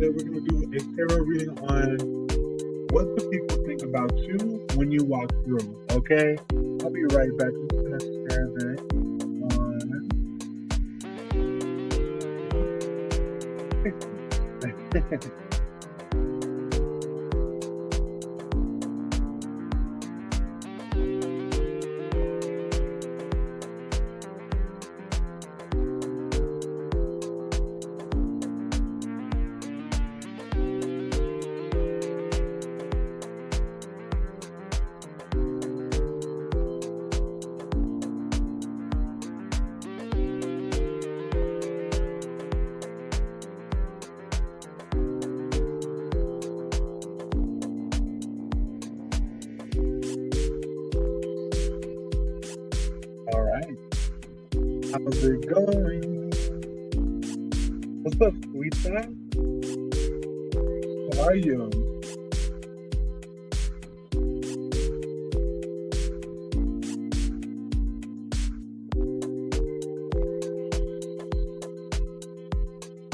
we're going to do a tarot reading on what the people think about you when you walk through, okay? I'll be right back. I'm just going to share this on. All right. How's it going? What's up, sweetheart? How are you?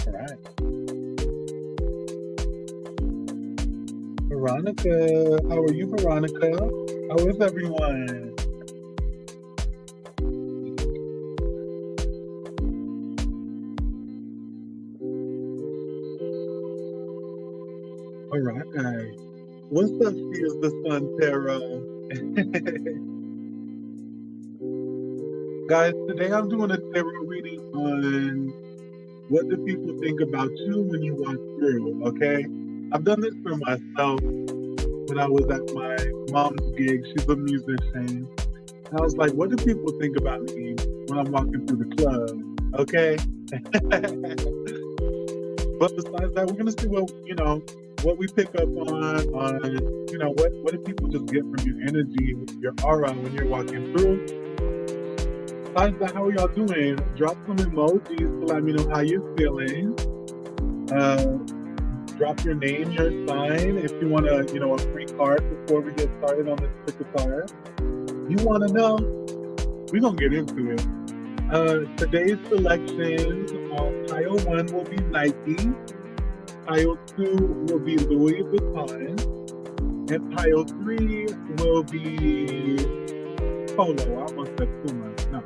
All right. Veronica, how are you, Veronica? How is everyone? All right. What's up, She is the Sun Tarot? Guys, today I'm doing a tarot reading on what do people think about you when you walk through, okay? I've done this for myself when I was at my mom's gig. She's a musician. And I was like, what do people think about me when I'm walking through the club, okay? But besides that, we're going to see what we pick up on, what do people just get from your energy, your aura when you're walking through. Besides that, how are y'all doing? Drop some emojis to let me know how you're feeling. Drop your name, your sign, if you want a free card before we get started on this particular card. You want to know? We're going to get into it. Today's selections, pile 1 will be Nike, pile 2 will be Louis Vuitton, and pile 3 will be Polo. I almost said Puma. No.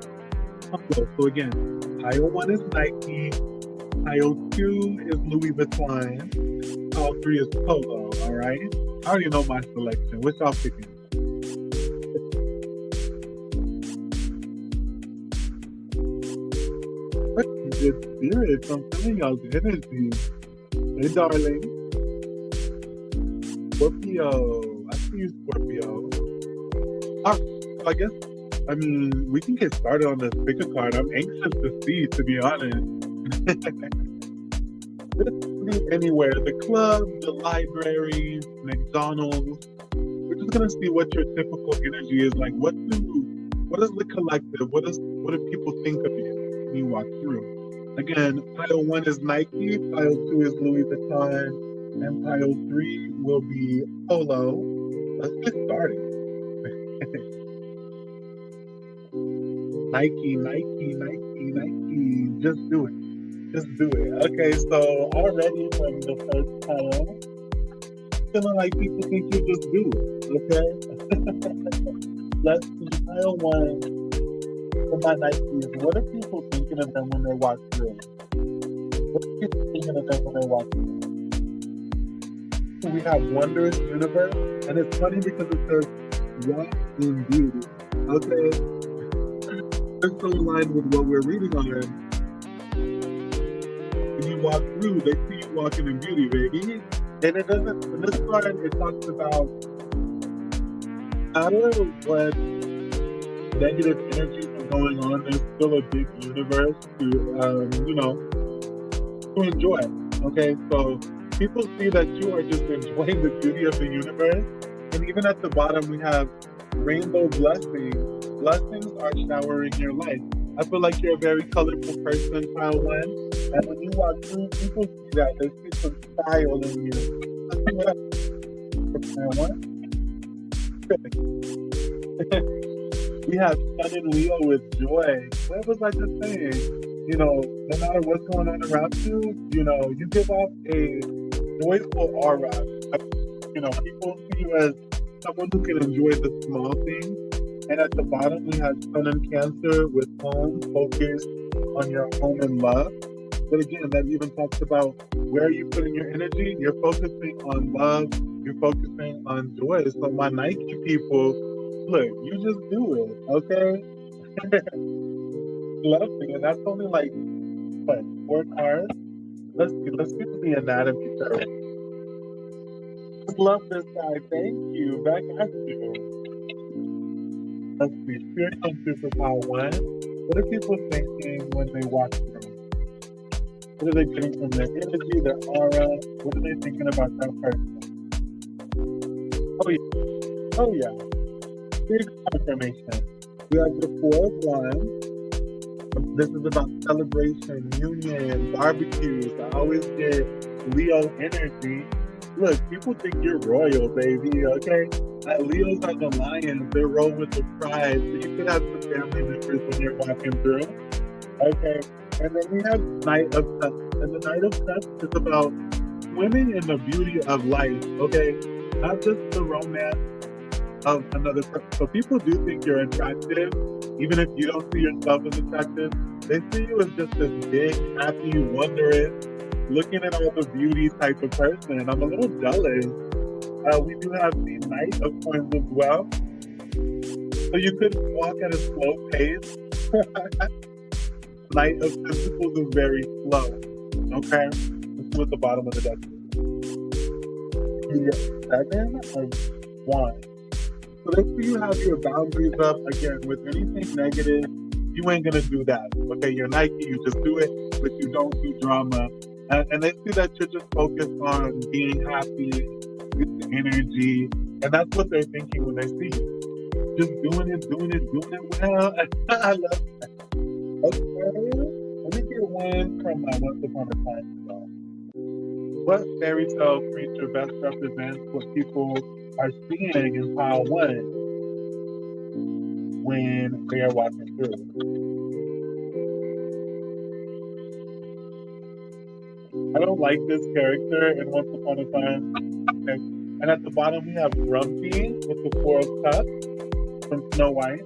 Polo. So again, pile 1 is Nike, pile 2 is Louis Vuitton, pile 3 is Polo, all right? I already know my selection. What y'all picking? Good spirits. I'm feeling y'all's energy. Hey, darling. Scorpio. I see you, Scorpio. We can get started on this pick a card. I'm anxious to see, to be honest. Anywhere. The club, the library, McDonald's. We're just going to see what your typical energy is like. What is the collective? What do people think of you when you walk through? Again, pile 1 is Nike, pile 2 is Louis Vuitton, and pile 3 will be Polo. Let's get started. Nike, Nike, Nike, Nike. Just do it. Just do it. Okay, so already from the first pile, feeling like people think you just do it. Okay? Let's see, pile 1. For my Nikes, what are people thinking of them when they walk through? What are people thinking of them when they walk through? So we have Wondrous Universe, and it's funny because it says walk in beauty. Okay? It's so in line with what we're reading on. When you walk through, they see you walking in beauty, baby. And it doesn't, in this part, it talks about I don't know what negative energies are going on. There's still a big universe to enjoy. Okay, so people see that you are just enjoying the beauty of the universe. And even at the bottom, we have rainbow blessings. Blessings are showering your life. I feel like you're a very colorful person, pile 1. And when you walk through, people see that. They see some style in you. Pile 1. We have Sun and Leo with joy. What was I just saying? No matter what's going on around you, you give off a joyful aura. People see you as someone who can enjoy the small things. And at the bottom, we have Sun and Cancer with home, focus on your home and love. But again, that even talks about where are you putting your energy? You're focusing on love. You're focusing on joy. So my Nike people, look, you just do it, okay? Love me, and that's only like what, 4 cards. Let's do the anatomy first. Just love this guy. Thank you. Back at you. Let's see. Spiritual superpower 1. What are people thinking when they walk through? What are they getting from their energy, their aura? What are they thinking about that person? Oh yeah. Oh yeah. Big confirmation. We have the 4 of Wands. This is about celebration, union, barbecues. I always get Leo energy. Look, people think you're royal, baby, okay? Leos are the lions. They roll with the pride. So you could have some family members when you're walking through, okay? And then we have Knight of Cups. And the Knight of Cups is about swimming in the beauty of life, okay? Not just the romance of another person. So people do think you're attractive, even if you don't see yourself as attractive. They see you as just this big, happy, wondrous, looking at all the beauty type of person. I'm a little jealous. We do have the Knight of Coins as well. So you could walk at a slow pace. Knight of Pentacles is very slow. Okay? Let's see what the bottom of the deck is. 7 of Wands. So let's see you have your boundaries up. Again, with anything negative, you ain't gonna do that. Okay, you're Nike, you just do it, but you don't do drama. And they see that you're just focused on being happy, with the energy, and that's what they're thinking when they see you. Just doing it well. I love that. Okay, let me get one from my Once Upon a Time ago. What fairy tale creature best represents what people are seeing in pile 1 when they are walking through? I don't like this character in Once Upon a Time. Okay. And at the bottom we have Grumpy with the 4 of Cups from Snow White.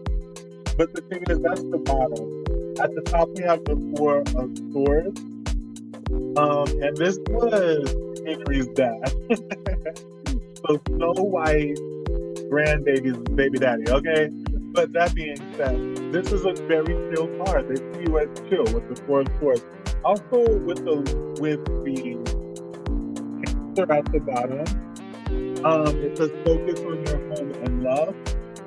But the thing is, that's the bottom. At the top we have the 4 of Swords. And this was Henry's dad. So Snow White, grandbaby's baby daddy, okay? But that being said, this is a very chill card. They see you as chill with the 4 of Swords. Also with the Cancer at the bottom, it says focus on your home and love.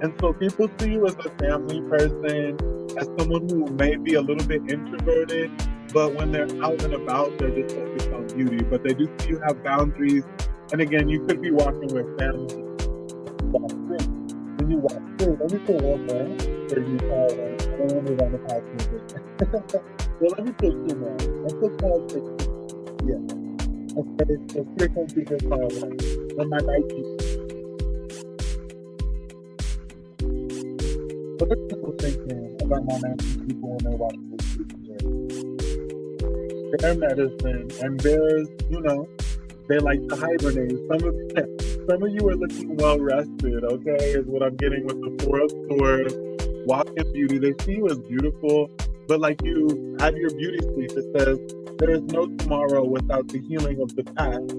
And so people see you as a family person, as someone who may be a little bit introverted, but when they're out and about, they're just focused on beauty. But they do see you have boundaries. And again, you could be walking with family. When you walk through, let me put one more for you, Paul. I don't want to run the past you. Well, let me put 2 more. Let's put Paul 6. Yeah. Okay, so here comes the good Paul. And my Nike. What are people thinking about my Nike people when they're watching this video? Their medicine, and there's, they like to hibernate. Some of you are looking well rested, okay, is what I'm getting with the 4 of Swords. Walk in beauty. They see you as beautiful, but like you have your beauty sleep. It says, there is no tomorrow without the healing of the past,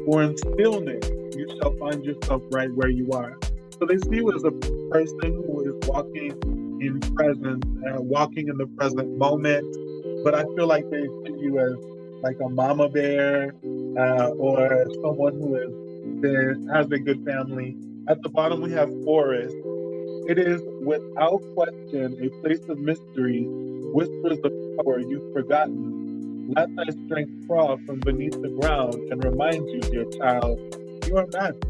for in stillness you shall find yourself right where you are. So they see you as a person who is walking in presence, walking in the present moment. But I feel like they see you as like a mama bear, or someone who has a good family. At the bottom we have Forest. It is without question a place of mystery, whispers of power you've forgotten. Let thy strength crawl from beneath the ground and remind you, dear child, you are magic.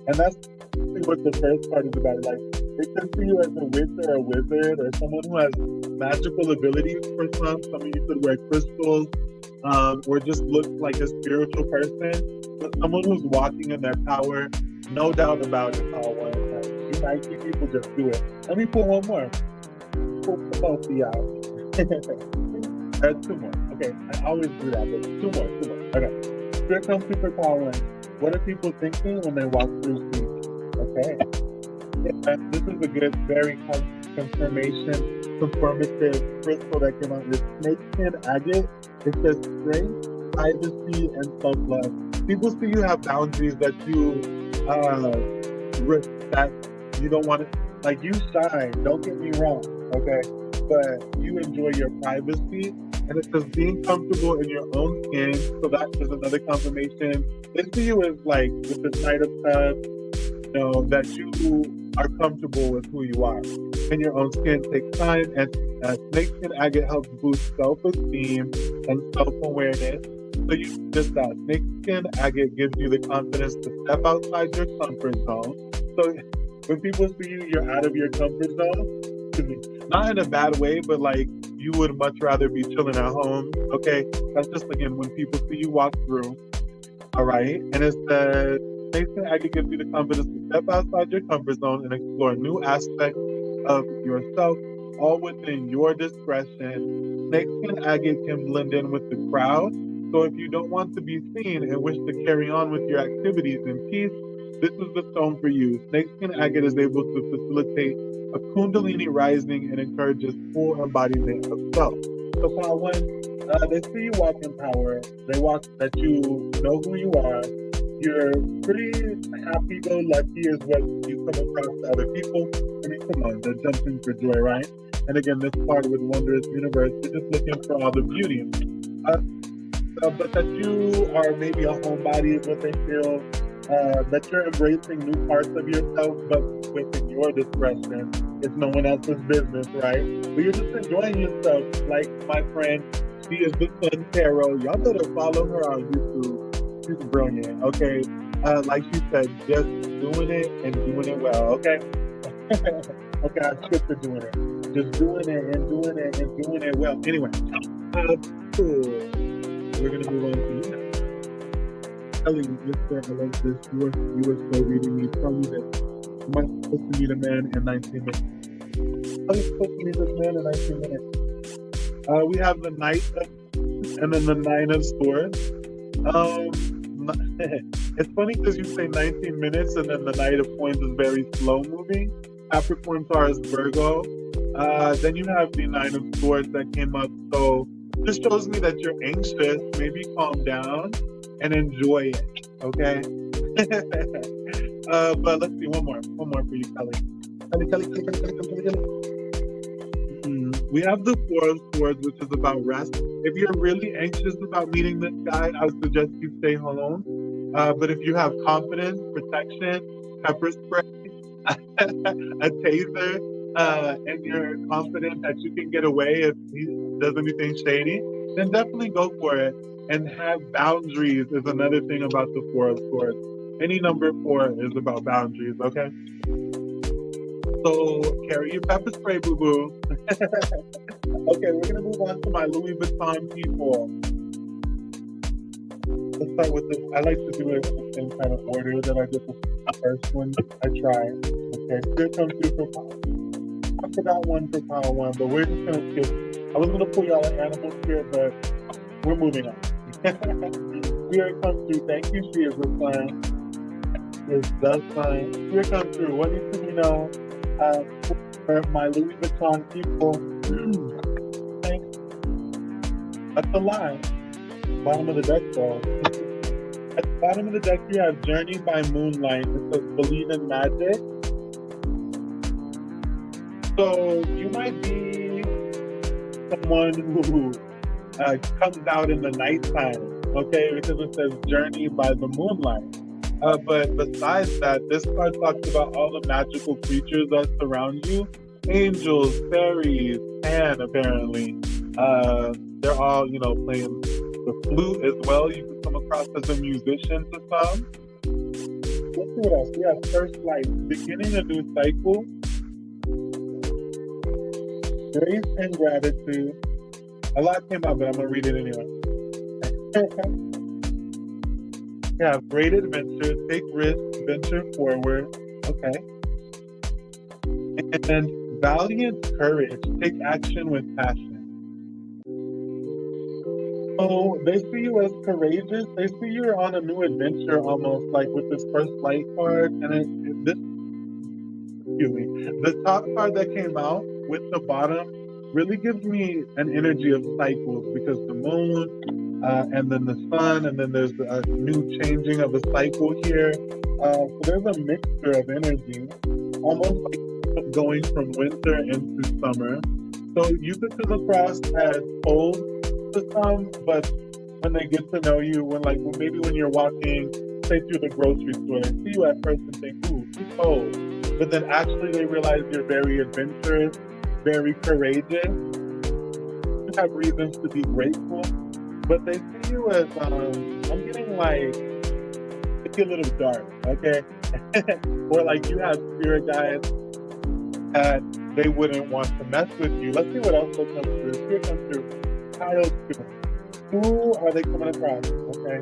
And that's what the first part is about. Like, they can see you as a witch or a wizard or someone who has magical abilities for some. Some of you could wear crystals, or just look like a spiritual person. But someone who's walking in their power, no doubt about it, all one time. You Nike people just do it. Let me put one more. Pull both of y'all. There's 2 more. Okay, I always do that, but 2 more. Okay. Here comes superpower one. What are people thinking when they walk through sleep? Okay. Yeah, this is a good, very confirmative crystal that came out with snakeskin agate. It says strength, privacy, and self-love. People see you have boundaries that you that you don't want to, like, you shine, don't get me wrong, okay? But you enjoy your privacy, and it says being comfortable in your own skin, so that is another confirmation. This to you is like, with this Knight of Cups, you know, that you are comfortable with who you are. In your own skin takes time, and snakeskin agate helps boost self-esteem and self-awareness. So you just that snakeskin agate gives you the confidence to step outside your comfort zone. So when people see you, you're out of your comfort zone. Not in a bad way, but like you would much rather be chilling at home. Okay, that's just again when people see you walk through. All right, and it says snakeskin agate gives you the confidence to step outside your comfort zone and explore new aspects of yourself, all within your discretion. Snakeskin agate can blend in with the crowd. So if you don't want to be seen and wish to carry on with your activities in peace, this is the stone for you. Snakeskin agate is able to facilitate a kundalini rising and encourages full embodiment of self. So power one, they see you walk in power. They walk that you know who you are. You're pretty happy-go-lucky is what you come across to other people. I mean, come on, they're jumping for joy, right? And again, this part with Wondrous Universe, you're just looking for all the beauty. But that you are maybe a homebody is what they feel. That you're embracing new parts of yourself, but within your discretion. It's no one else's business, right? But you're just enjoying yourself. Like my friend, she is the Sun Tarot. Y'all better follow her on YouTube. She's brilliant, okay? Like she said, just doing it and doing it well, okay? Okay, I skipped to doing it. Just doing it and doing it and doing it well. Anyway, cool. We're gonna move on to you now. Kelly, Mr. I love this. You were so reading me. Tell me this. Am I supposed to meet a man in 19 minutes? How are you supposed to meet this man in 19 minutes? We have the Knight of, and then the Nine of Swords. It's funny because you say 19 minutes and then the Knight of Coins is very slow moving. Capricorn, Taurus, Virgo. Then you have the Nine of Swords that came up. So this shows me that you're anxious. Maybe calm down and enjoy it. Okay. But let's see, one more for you, Kelly. Kelly. We have the Four of Swords, which is about rest. If you're really anxious about meeting this guy, I would suggest you stay home. But if you have confidence, protection, pepper spray, a taser, and you're confident that you can get away if he does anything shady, then definitely go for it. And have boundaries is another thing about the Four of Swords. Any number 4 is about boundaries, okay? So carry your pepper spray, boo-boo. Okay, we're gonna move on to my Louis Vuitton people. Let's start with this. I like to do it in the same kind of order that I did the first one. I try. Okay, here comes through for power. I forgot one for power one, but we're just gonna skip. I was gonna pull y'all an animal spirit, but we're moving on. Here it comes through. Thank you, she is the sign. Is the sign. Here it comes through. What needs to be known? For my Louis Vuitton people. Thanks. That's a lie. Bottom of the deck, though. At the bottom of the deck, you have Journey by Moonlight. It says believe in magic. So you might be someone who comes out in the nighttime, okay? Because it says Journey by the Moonlight. But besides that, this card talks about all the magical creatures that surround you. Angels, fairies, and apparently. They're all, playing the flute as well. You can come across as a musician to some. Let's see what else. We have First Light, beginning a new cycle. Grace and gratitude. A lot came out, but I'm going to read it anyway. Yeah, great adventure, take risks, venture forward. Okay. And valiant courage, take action with passion. Oh, they see you as courageous. They see you're on a new adventure almost, like with this first light card. And this, excuse me, the top card that came out with the bottom really gives me an energy of cycles because the moon, and then the sun, and then there's a new changing of a cycle here. So there's a mixture of energy, almost like going from winter into summer. So you could come across as cold to some, but when they get to know you, when maybe when you're walking, say through the grocery store, they see you at first and think, "Ooh, she's cold," but then actually they realize you're very adventurous, very courageous. You have reasons to be grateful, but they see you as I'm getting like it's a little dark, okay, or like you have spirit guides that they wouldn't want to mess with you. Let's see what else will come through. Here comes through. Child two. Who are they coming across? Okay.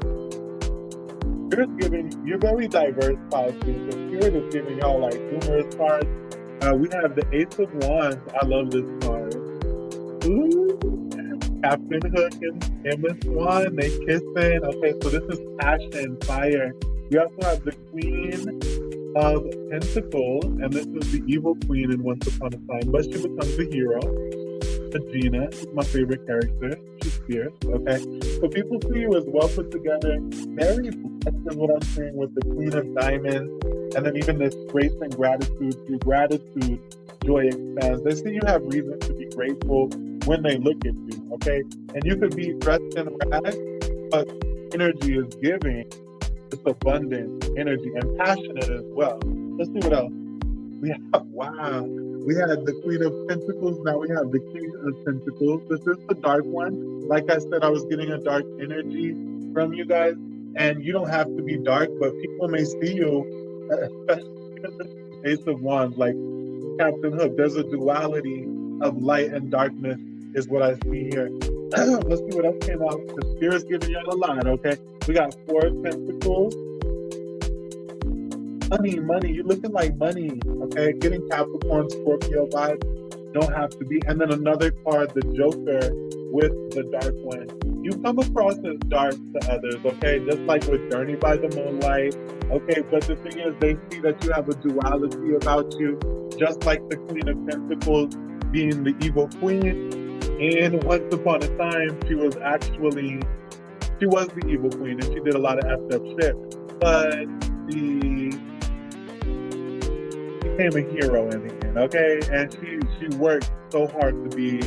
Spirit's giving, you're very diverse, Child two. So Spirit is giving y'all like numerous cards. We have the Ace of Wands. I love this card. Ooh. Captain Hook and Emma Swan, they kissing. Okay, so this is passion, fire. We also have the Queen of Pentacles, and this is the evil queen in Once Upon a Time, but she becomes the hero. Regina is my favorite character. She's fierce, okay? So people see you as well put together. Very blessed is what I'm saying with the Queen of Diamonds, and then even this grace and gratitude. Through gratitude, joy expands. They see you have reason to be grateful when they look at you, okay? And you could be dressed in rags, but energy is giving. It's abundant energy and passionate as well. Let's see what else. We have, wow. We had the Queen of Pentacles. Now we have the King of Pentacles. This is the dark one. Like I said, I was getting a dark energy from you guys. And you don't have to be dark, but people may see you, especially the Ace of Wands, like Captain Hook. There's a duality of light and darkness is what I see here. Let's see what else came out. The Spirit's giving y'all a lot, okay? We got Four of Pentacles. Money. You're looking like money, okay? Getting Capricorn, Scorpio vibes. Don't have to be. And then another card, the Joker with the dark one. You come across as dark to others, okay? Just like with Journey by the Moonlight, okay? But the thing is, they see that you have a duality about you, just like the Queen of Pentacles being the evil queen. And Once Upon a Time, she was the evil queen, and she did a lot of effed up shit. But she became a hero in the end, okay? And she worked so hard to be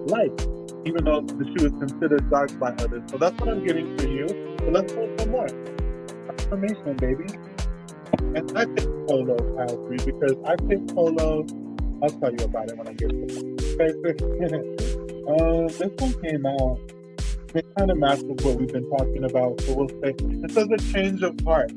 liked, even though she was considered dark by others. So that's what I'm getting for you. So let's go some more. Affirmation, baby. And I picked Polo, Pile 3, because I picked Polo. I'll tell you about it when I get to it. This one came out. It kind of matches what we've been talking about. So we'll say it says a change of heart.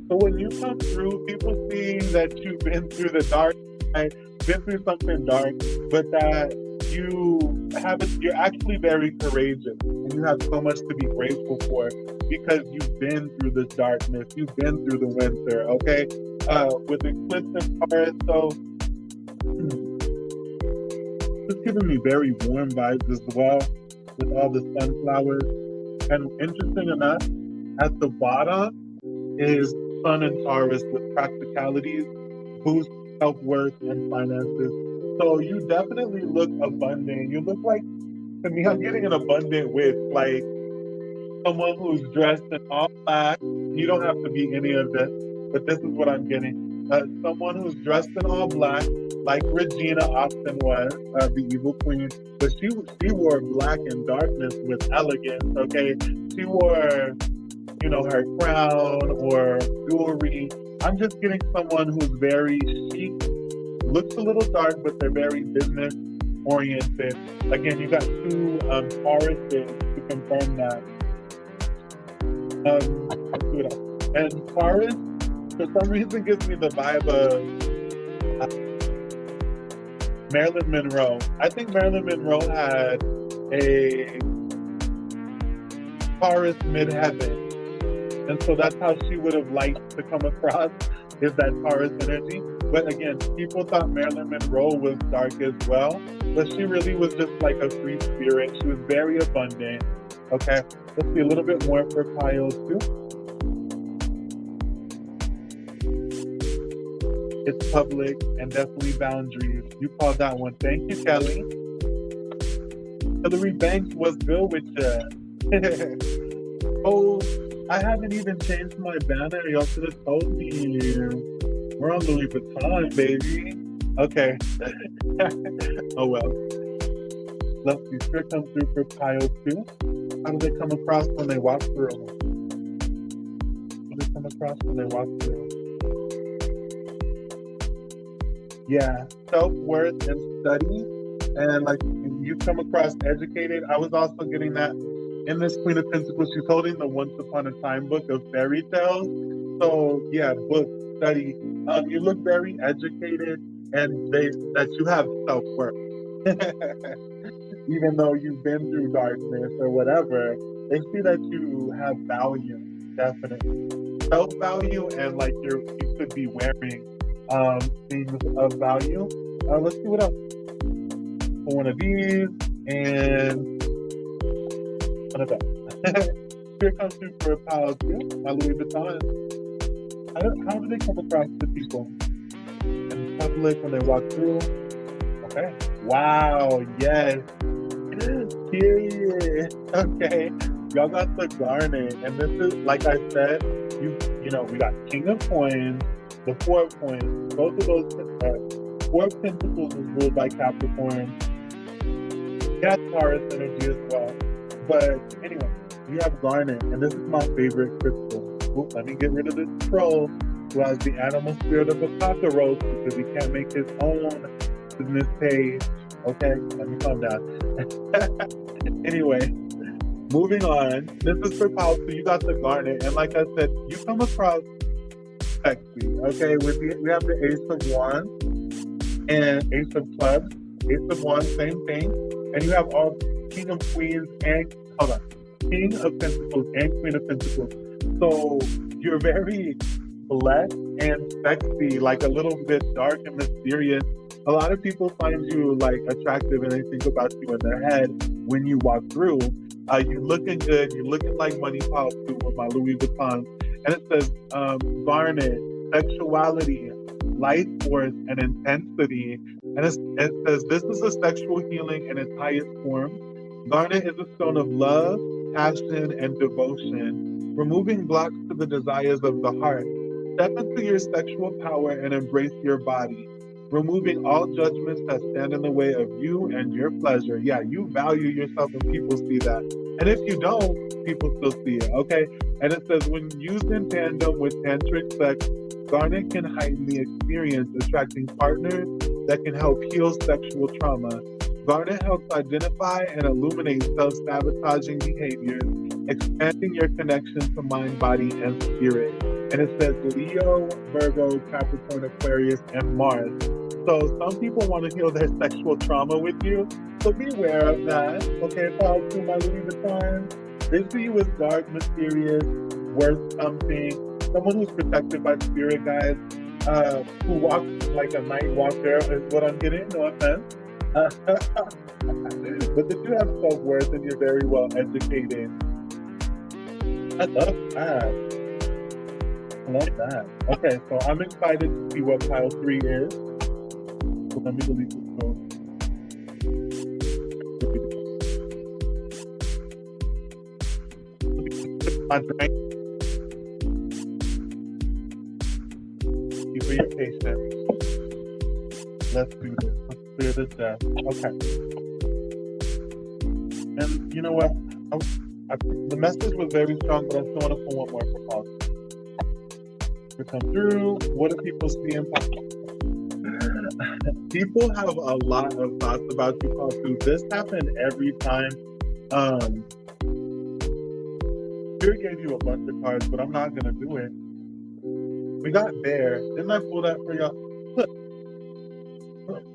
So when you come through, people see that you've been through the dark, right? Been through something dark, but that you're actually very courageous, and you have so much to be grateful for because you've been through this darkness, you've been through the winter, okay? With eclipse in Taurus, so it's giving me very warm vibes as well with all the sunflowers. And interesting enough, at the bottom is Sun and Taurus with practicalities, boost self-worth and finances. So you definitely look abundant. You look like, to me, I'm getting an abundant witch, like someone who's dressed in all black. You don't have to be any of this, but this is what I'm getting. Someone who's dressed in all black, like Regina often was, the evil queen, but she wore black and darkness with elegance, okay? She wore, her crown or jewelry. I'm just getting someone who's very chic, looks a little dark, but they're very business oriented. Again, you got two Tauruses to confirm that. Let's do it. And Taurus, for some reason, gives me the vibe of Marilyn Monroe. I think Marilyn Monroe had a Taurus midheaven. And so that's how she would have liked to come across, is that Taurus energy. But again, people thought Marilyn Monroe was dark as well, but she really was just like a free spirit. She was very abundant. Okay, let's see a little bit more for pile 2. It's public and definitely boundaries. You called that one. Thank you, Kelly. Hillary Banks was good with you. Oh, I haven't even changed my banner. Y'all should have told me. We're on Louis Vuitton, baby. Okay. Oh well. Let's see. Here comes through for pile 2. How do they come across when they walk through? How do they come across when they walk through? Yeah, self-worth and study. And like you come across educated. I was also getting that in this Queen of Pentacles. She's holding the Once Upon a Time book of fairy tales. So yeah, book, study. You look very educated and that you have self-worth. Even though you've been through darkness or whatever, they see that you have value, definitely. Self-value and like you could be wearing things of value. Let's see what else. For one of these and one of that. Here comes through for a pile 2, my Louis Vuitton. How do they come across to people? In public when they walk through? Okay. Wow, yes. Period. Okay. Y'all got the garnet. And this is, like I said, you know, we got King of Coins, the 4 of Coins. Both of those 4 of Pentacles is ruled by Capricorn. Got Taurus energy as well. But anyway, we have garnet, and this is my favorite crystal. Ooh, let me get rid of this troll who has the animal spirit of a cockroach because he can't make his own business page. Okay, let me calm down. Anyway, moving on. This is for pile 2. You got the garnet, and like I said, you come across sexy. Okay, we have the Ace of Wands and Ace of Clubs. Ace of Wands, same thing. And you have all King of Queens and King of Pentacles and Queen of Pentacles. So you're very blessed and sexy, like a little bit dark and mysterious. A lot of people find you like attractive and they think about you in their head when you walk through. You're looking good. You're looking like money pile 2 with my Louis Vuitton. And it says garnet, sexuality, life force, and intensity. And it says this is a sexual healing in its highest form. Garnet is a stone of love, passion, and devotion, removing blocks to the desires of the heart. Step into your sexual power and embrace your body, removing all judgments that stand in the way of you and your pleasure. Yeah, you value yourself and people see that. And if you don't, people still see it, okay? And it says, when used in tandem with tantric sex, garnet can heighten the experience, attracting partners that can help heal sexual trauma. Garnet helps identify and illuminate self-sabotaging behaviors, expanding your connection to mind, body, and spirit. And it says Leo, Virgo, Capricorn, Aquarius, and Mars. So some people want to heal their sexual trauma with you. So be aware of that. Okay, pile 2, my Louis Vuitton. They see you as dark, mysterious, worth something. Someone who's protected by spirit guides, who walks like a night walker is what I'm getting, no offense. But that you have self-worth and you're very well educated. I love that. I love that. Okay, so I'm excited to see what pile 3 is. So let me delete this phone. My drink. Thank you for your patience. Let's do this. Let's clear this down. Okay. And you know what? The message was very strong, but I still want to pull one more for pause. To come through. What do people see in pause? People have a lot of thoughts about you, pause through. This happened every time. Spirit gave you a bunch of cards, but I'm not gonna do it. We got Bear. Didn't I pull that for y'all? Look.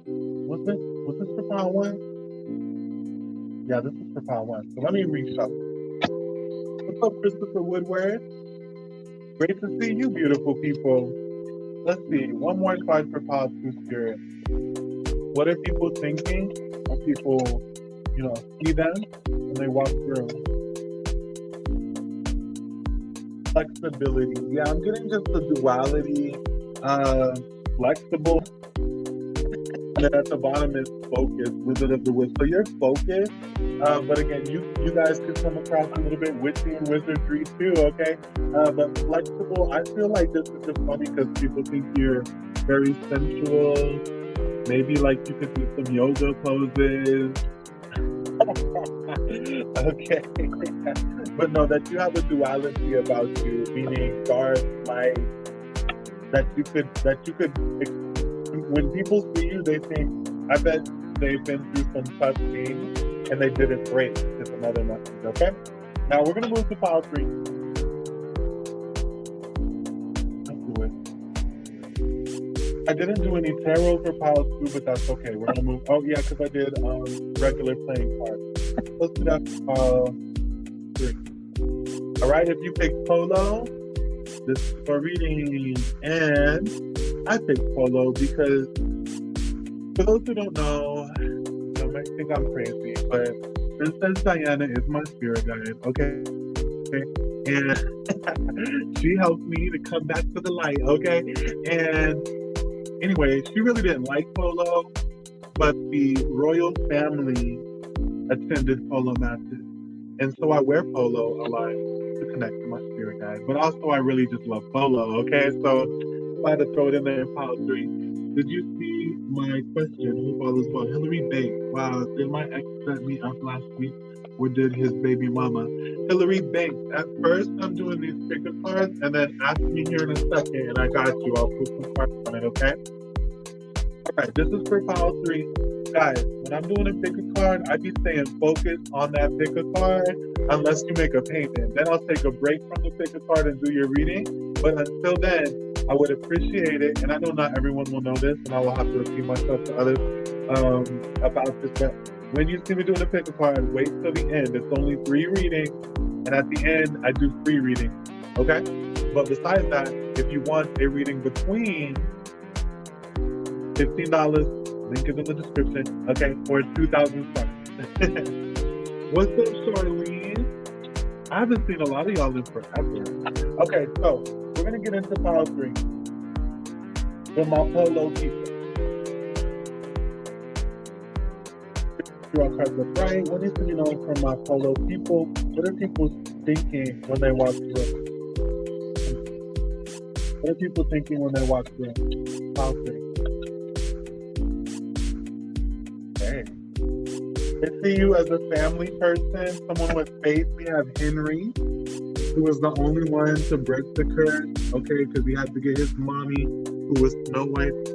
Was this for pile 1? Yeah, this is for pile 1. So let me reshuffle. What's up, Christopher Woodward? Great to see you, beautiful people. Let's see. One more card for pile 2, Spirit. What are people thinking when people, see them when they walk through? flexibility. Yeah, I'm getting just the duality, flexible, and then at the bottom is focus, wizard of the witch. So you're focused, but again, you guys could come across a little bit witchy and wizardry too, okay? But flexible, I feel like this is just funny because people think you're very sensual. Maybe like you could do some yoga poses. Okay. But no, that you have a duality about you, meaning dark, light, that you could when people see you, they think, I bet they've been through some tough things and they didn't break. It's another message, okay? Now we're gonna move to pile 3. Let's do it. I didn't do any tarot for pile 2, but that's okay. We're gonna move. Oh yeah, because I did regular playing cards. Let's do that for pile 3. All right, if you picked Polo, this is for reading, and I picked Polo because, for those who don't know, you might think I'm crazy, but Princess Diana is my spirit guide, okay? And she helped me to come back to the light, okay? And anyway, she really didn't like Polo, but the royal family attended Polo matches. And so I wear Polo a lot to connect to my spirit guide. But also I really just love Polo, okay? So I had to throw it in there in pile 3. Did you see my question? Who follows well? Hillary Banks. Wow, did my ex set me up last week? Or did his baby mama? Hillary Banks. At first, I'm doing these picker cards, and then ask me here in a second, and I got you. I'll put some cards on it, okay? All right, this is for pile 3. Guys, when I'm doing a picker card, I be staying focused on that picker card unless you make a payment. Then I'll take a break from the picker card and do your reading. But until then, I would appreciate it, and I know not everyone will know this, and I will have to repeat myself to others about this, but when you see me doing a pick a card, wait till the end. It's only 3 readings, and at the end, I do 3 readings, okay? But besides that, if you want a reading between $15, link is in the description, okay, or 2,000 stars. What's up, Charlene? I haven't seen a lot of y'all in forever. Okay, so we're gonna get into pile 3 for my Polo people. Draw cards up right. What needs to be known from my Polo people? What are people thinking when they walk through? What are people thinking when they walk through? Pile 3. Okay. I see you as a family person, someone with faith. We have Henry, who was the only one to break the curse, okay, because he had to get his mommy, who was Snow White's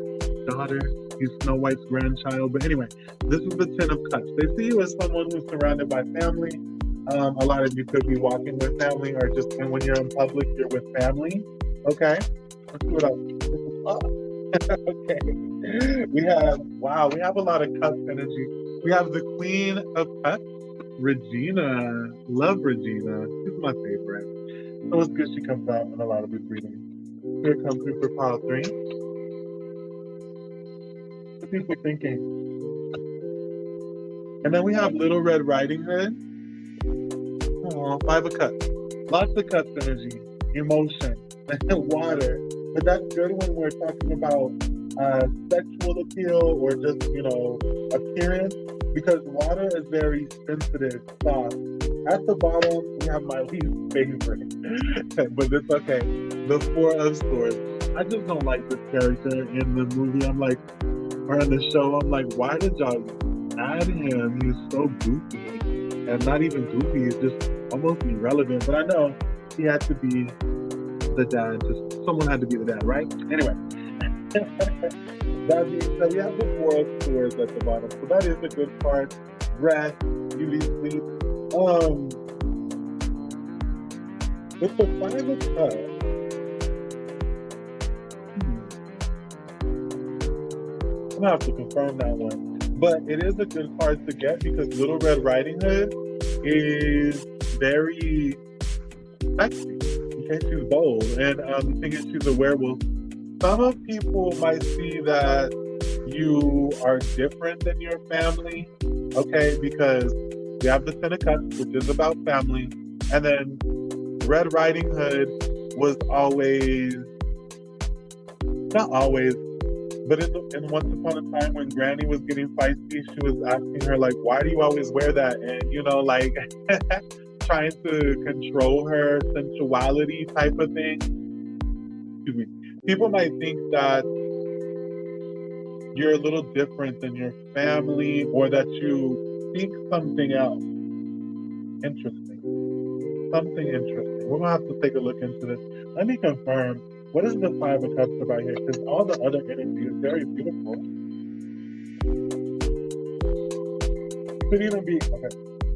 daughter. He's Snow White's grandchild. But anyway, this is the 10 of Cups. They see you as someone who's surrounded by family. A lot of you could be walking with family, or just, and when you're in public, you're with family. Okay, let's do it up. Okay, we have a lot of Cups energy. We have the Queen of Cups, Regina. Love Regina. She's my favorite. So it's good she comes out in a lot of these readings. Here comes through for pile 3. What are people thinking? And then we have Little Red Riding Hood. Oh, 5 of Cups. Lots of Cups energy, emotion, water. But that's good when we're talking about sexual appeal or just, appearance, because water is very sensitive, soft. At the bottom, we have my least favorite, but it's okay. The 4 of Swords. I just don't like this character in the movie. Or in the show, I'm like, why did y'all add him? He's so goofy. And not even goofy, he's just almost irrelevant. But I know he had to be the dad. Someone had to be the dad, right? Anyway. That being said, we have the 4 of Swords at the bottom. So that is a good card. Rest, beauty, sleep. With the 5 of Cups, I'm gonna have to confirm that one. But it is a good card to get because Little Red Riding Hood is very sexy. Okay, she's bold. And the thing is, she's a werewolf. Some of people might see that you are different than your family, okay, because we have the 10 of Cups, which is about family, and then Red Riding Hood was always, not always, but in Once Upon a Time when Granny was getting feisty, she was asking her, like, why do you always wear that? And, you know, like, trying to control her sensuality type of thing. Excuse me. People might think that you're a little different than your family or that you think something else. Interesting. Something interesting. We're going to have to take a look into this. Let me confirm. What is the Five of Cups about here? Because all the other energy is very beautiful. It could even be, okay,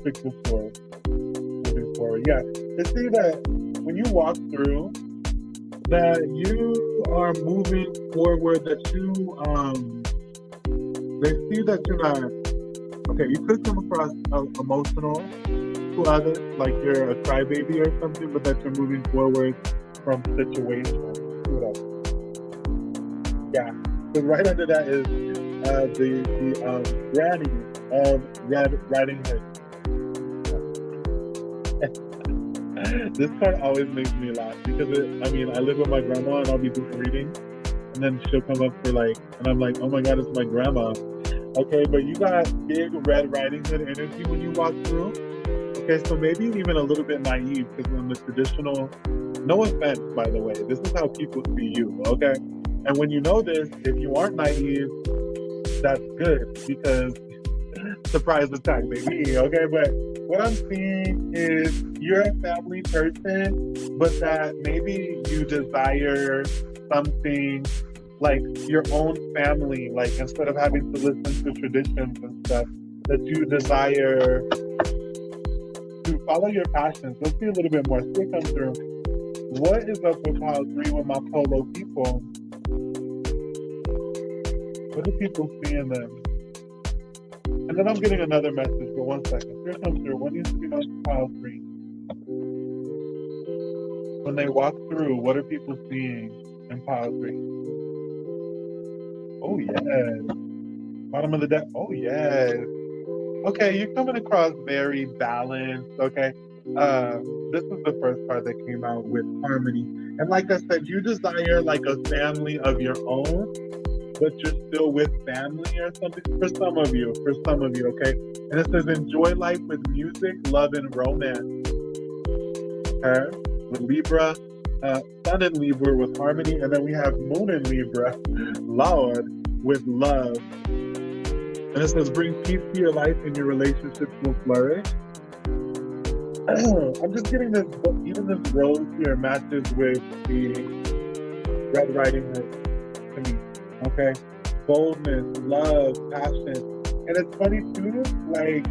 fix this forward. Moving forward. Yeah. They see that when you walk through, that you are moving forward, that you, they see that you're not, okay, you could come across emotional to others, like you're a crybaby or something, but that you're moving forward from situations. Yeah. So right under that is the Granny of Red Riding Hood. This card always makes me laugh because I live with my grandma and I'll be doing readings and then she'll come up for like, and I'm like, oh my God, it's my grandma. Okay, but you got big Red Riding Hood energy when you walk through. Okay, so maybe even a little bit naive because when the traditional, no offense, by the way, this is how people see you, okay? And when you know this, if you aren't naive, that's good because surprise attack, baby, okay? But what I'm seeing is you're a family person, but that maybe you desire something like your own family, like instead of having to listen to traditions and stuff, that you desire to follow your passions. Let's see a little bit more. Still come through. What is up with pile 3 with my Polo people? What do people see in them? And then I'm getting another message, but one second. Here comes through. What needs to be done to pile 3? When they walk through, what are people seeing in pile 3? Oh, yes. Bottom of the deck. Oh, yes. Okay, you're coming across very balanced, okay? This is the first card that came out with harmony. And like I said, you desire like a family of your own, but you're still with family or something. For some of you, okay? And it says, enjoy life with music, love, and romance. Okay? With Libra, Sun in Libra with harmony, and then we have Moon in Libra, Lord, with love. And it says, bring peace to your life and your relationships will flourish. I'm just getting this, even this rose here matches with the Red Riding Hood to me. Okay? Boldness, love, passion. And it's funny too, like,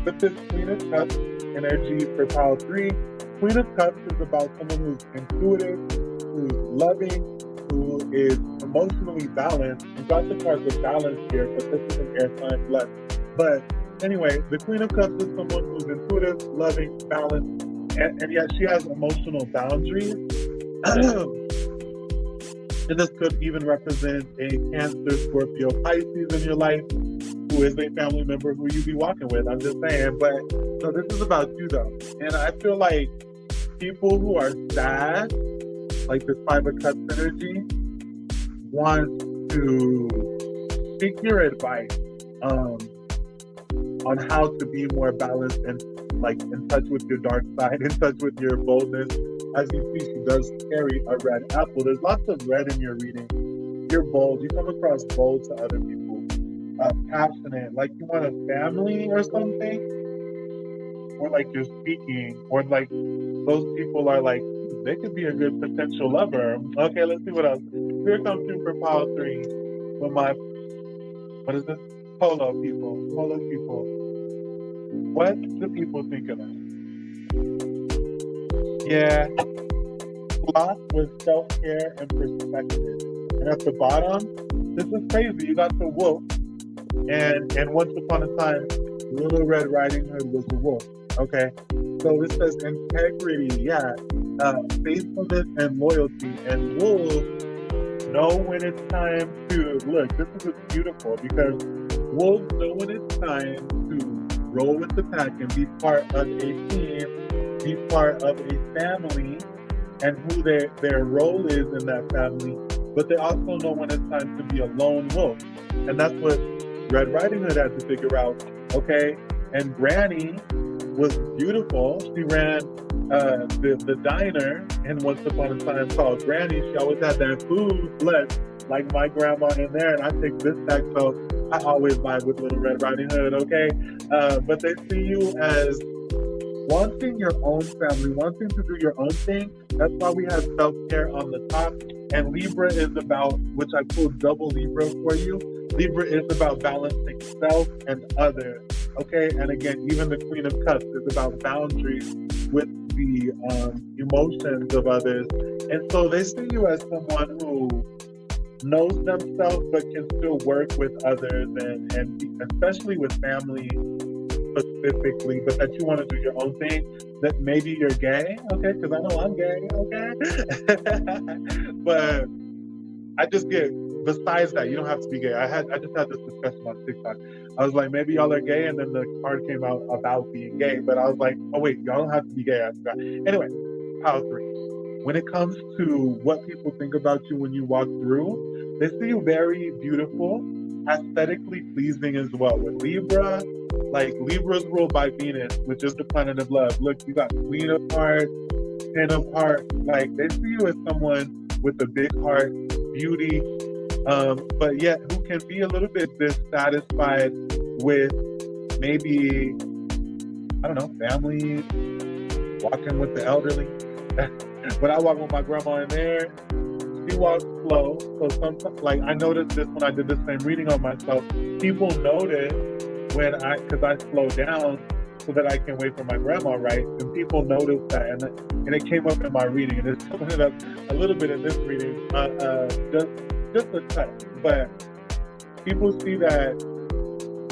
with this Queen of Cups energy for pile 3, Queen of Cups is about someone who's intuitive, who's loving, who is emotionally balanced. You got the card with balance here, but this is an air sign left. But anyway, the Queen of Cups is someone who's intuitive, loving, balanced, and yet she has emotional boundaries. And this could even represent a Cancer, Scorpio, Pisces in your life, who is a family member who you be walking with. I'm just saying. But so this is about you though. And I feel like people who are sad, like this Five of Cups energy, want to seek your advice on how to be more balanced and like in touch with your dark side, in touch with your boldness. As you see, she does carry a red apple. There's lots of red in your reading. You're bold. You come across bold to other people. Passionate, like you want a family or something. Or like you're speaking. Or like those people are like, they could be a good potential lover. Okay, let's see what else. Here comes through for pile 3 with my, what is this? Polo people. Polo people. What do people think of that? Yeah. Clock with self-care and perspective. And at the bottom, this is crazy. You got the wolf. And once upon a time, Little Red Riding Hood was a wolf. Okay? So this says integrity, yeah. Faithfulness and loyalty. And wolves know when it's time to, look, this is beautiful because wolves know when it's time to roll with the pack and be part of a team be part of a family and who their role is in that family, but they also know when it's time to be a lone wolf. And that's what Red Riding Hood had to figure out. Okay. And Granny was beautiful. She ran the diner in Once Upon a Time called Granny. She always had that food blessed, like my grandma in there. And I take this back, so I always vibe with Little Red Riding Hood, okay? But they see you as wanting your own family, wanting to do your own thing. That's why we have self-care on the top. And Libra is about, which I pulled double Libra for you. Libra is about balancing self and other. Okay, and again, even the Queen of Cups is about boundaries with the emotions of others. And so they see you as someone who knows themselves but can still work with others, and especially with family specifically, but that you want to do your own thing. That maybe you're gay, okay? Because I know I'm gay, okay? But I just get, besides that, you don't have to be gay. I just had this discussion on TikTok. I was like, maybe y'all are gay, and then the card came out about being gay. But I was like, oh wait, y'all don't have to be gay. I forgot. Anyway, pile 3. When it comes to what people think about you when you walk through, they see you very beautiful, aesthetically pleasing as well. With Libra, like Libra's ruled by Venus, which is the planet of love. Look, you got Queen of Hearts, 10 of Hearts. Like, they see you as someone with a big heart, beauty, but yet who can be a little bit dissatisfied with maybe, I don't know, family, walking with the elderly. When I walk with my grandma in there, she walks slow. So sometimes, like, I noticed this when I did the same reading on myself. People notice because I slow down so that I can wait for my grandma, right? And people notice that, and it came up in my reading, and it's coming up a little bit in this reading, just a touch. But people see that,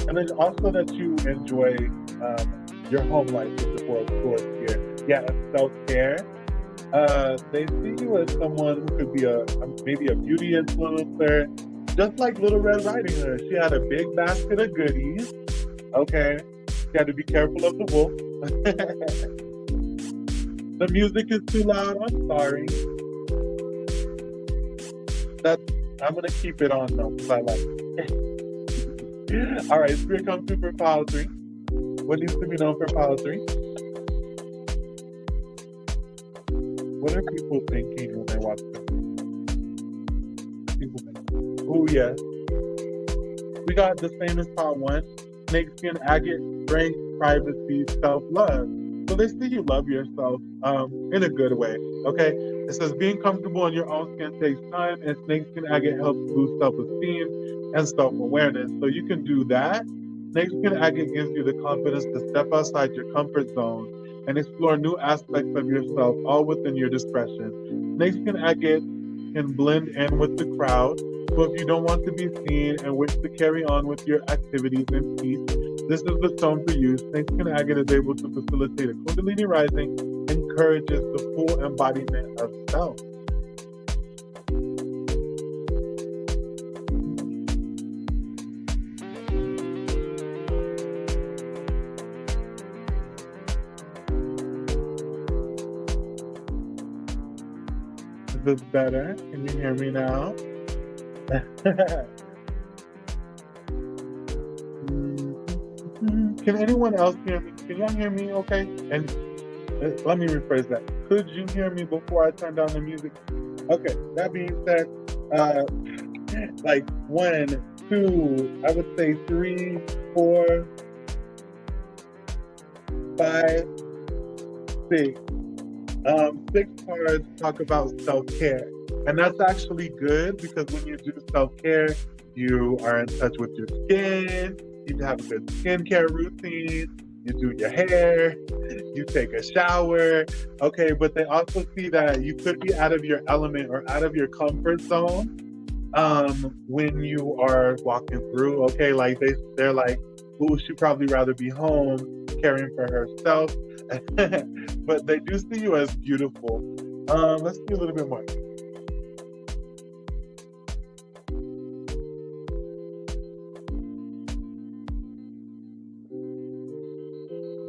and then also that you enjoy your home life with the 4 of Swords here. Yeah, self-care. They see you as someone who could be maybe a beauty influencer, just like Little Red Riding Hood. She had a big basket of goodies. Okay, she had to be careful of the wolf. The music is too loud. I'm sorry. I'm gonna keep it on though because I like it. All right, Spirit come through for pile 3. What needs to be known for pile 3? What are people thinking when they watch this? People think, oh yes. We got the same as pile 1. Snakeskin, agate, strength, privacy, self-love. So they see you love yourself in a good way, okay? It says being comfortable in your own skin takes time, and snakeskin agate helps boost self-esteem and self-awareness. So you can do that. Snakeskin agate gives you the confidence to step outside your comfort zone and explore new aspects of yourself, all within your discretion. Snakeskin agate can blend in with the crowd. So if you don't want to be seen and wish to carry on with your activities in peace, this is the stone for you. Snakeskin agate is able to facilitate a Kundalini rising, encourages the full embodiment of self. Is this better? Can you hear me now? Can anyone else hear me? Can y'all hear me okay? And let me rephrase that. Could you hear me before I turn down the music? Okay, that being said, like 1, 2, I would say 3, 4, 5, 6. 6 cards talk about self-care. And that's actually good because when you do self-care, you are in touch with your skin, you have a good skincare routine, you do your hair, you take a shower, okay? But they also see that you could be out of your element or out of your comfort zone when you are walking through, okay? Like they're like, ooh, she'd probably rather be home caring for herself. But they do see you as beautiful. Let's do a little bit more.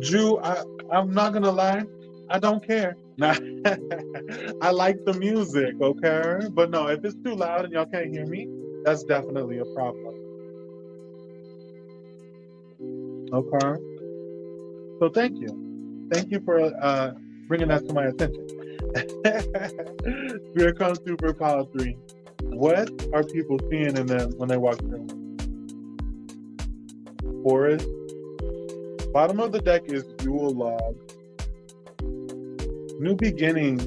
Drew, I'm not gonna lie. I don't care. Nah. I like the music, okay? But no, if it's too loud and y'all can't hear me, that's definitely a problem. Okay? So thank you. Thank you for bringing that to my attention. Here comes superpower 3. What are people seeing in them when they walk through? Forest. Bottom of the deck is Yule log. New beginnings.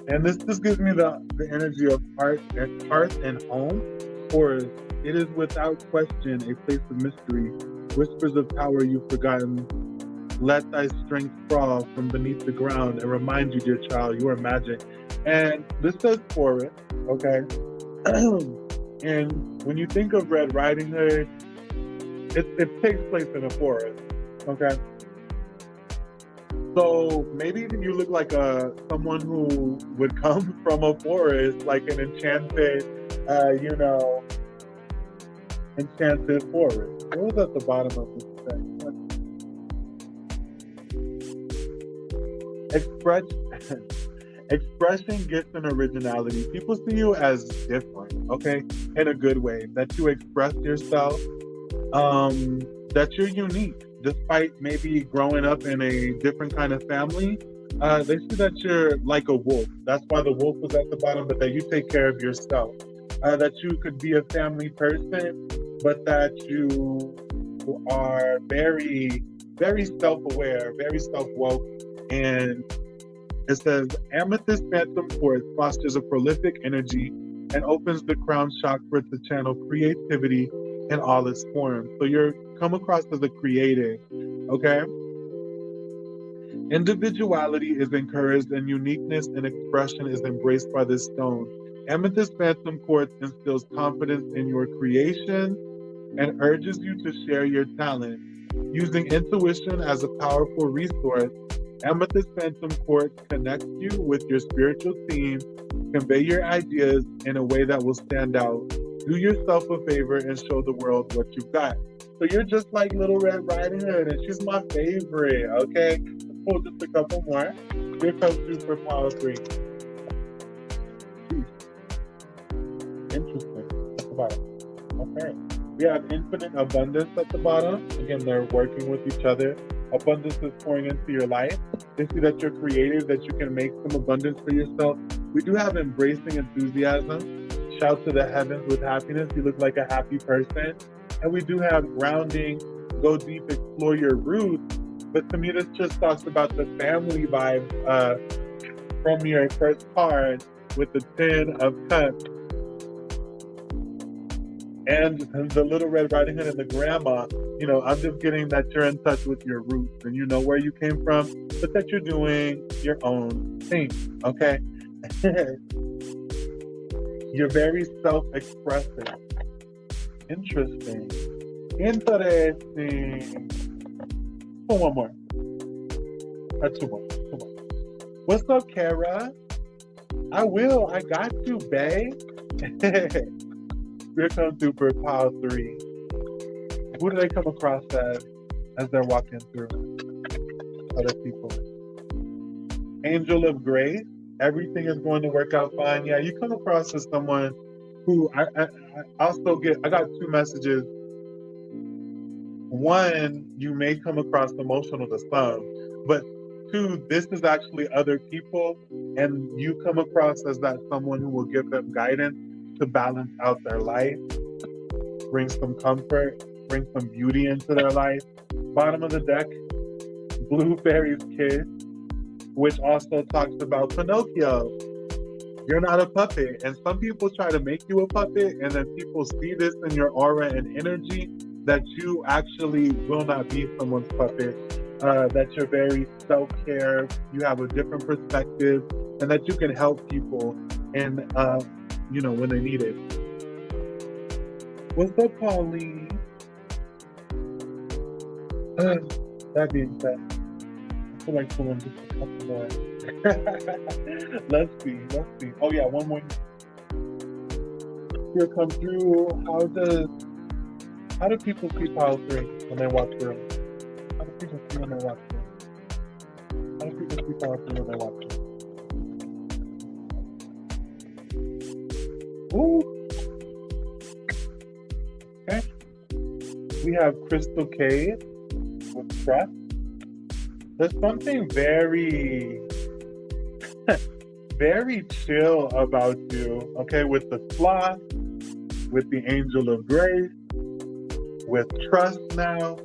And this just gives me the energy of hearth and home. Forest. It is without question a place of mystery. Whispers of power you've forgotten. Let thy strength fall from beneath the ground and remind you, dear child, you are magic. And this says forest, okay? And when you think of Red Riding Hood, it takes place in a forest, okay? So maybe you look like someone who would come from a forest, like an enchanted, enchanted forest. What was at the bottom of this thing? Expression, gifts, and originality. People see you as different, okay? In a good way. That you express yourself, that you're unique. Despite maybe growing up in a different kind of family, they see that you're like a wolf. That's why the wolf was at the bottom, but that you take care of yourself. That you could be a family person, but that you are very, very self-aware, very self-woke. And it says, Amethyst Phantom Quartz fosters a prolific energy and opens the crown chakra to channel creativity in all its forms. So you're come across as a creative, okay? Individuality is encouraged and uniqueness and expression is embraced by this stone. Amethyst Phantom Quartz instills confidence in your creation and urges you to share your talent. Using intuition as a powerful resource, Amethyst Phantom Quartz connects you with your spiritual team, convey your ideas in a way that will stand out. Do yourself a favor and show the world what you've got. So you're just like Little Red Riding Hood, and she's my favorite, okay? Let's pull just a couple more. Here comes superpower 3. Interesting. At the bottom. Okay. We have infinite abundance at the bottom. Again, they're working with each other. Abundance is pouring into your life. They see that you're creative, that you can make some abundance for yourself. We do have embracing enthusiasm. Shout to the heavens with happiness. You look like a happy person. And we do have grounding, go deep, explore your roots. But to me, this just talks about the family vibe from your first card with the 10 of cups. And the Little Red Riding Hood and the grandma, I'm just getting that you're in touch with your roots and you know where you came from, but that you're doing your own thing, okay? You're very self-expressive. Interesting. Oh, one more. Two more. What's up, Kara? I will. I got you, babe. Here comes superpower 3. Who do they come across as they're walking through other people? Angel of Grace. Everything is going to work out fine. Yeah, you come across as someone who I got 2 messages. One, you may come across emotional to some, but 2, this is actually other people, and you come across as that someone who will give them guidance to balance out their life, bring some comfort, bring some beauty into their life. Bottom of the deck, Blue Fairy's Kiss, which also talks about Pinocchio. You're not a puppet. And some people try to make you a puppet, and then people see this in your aura and energy that you actually will not be someone's puppet, that you're very self-care, you have a different perspective, and that you can help people and when they need it. What's up, Pauline? That being said, I feel like someone just a couple more. Let's see. Oh yeah, one more. Here come through. How do people see power 3 when they walk through? How do people see when they walk through? How do people see powerfully when they're watching. Ooh. Okay. We have Crystal K with trust. There's something very, very chill about you, okay? With the sloth, with the angel of grace, with trust now,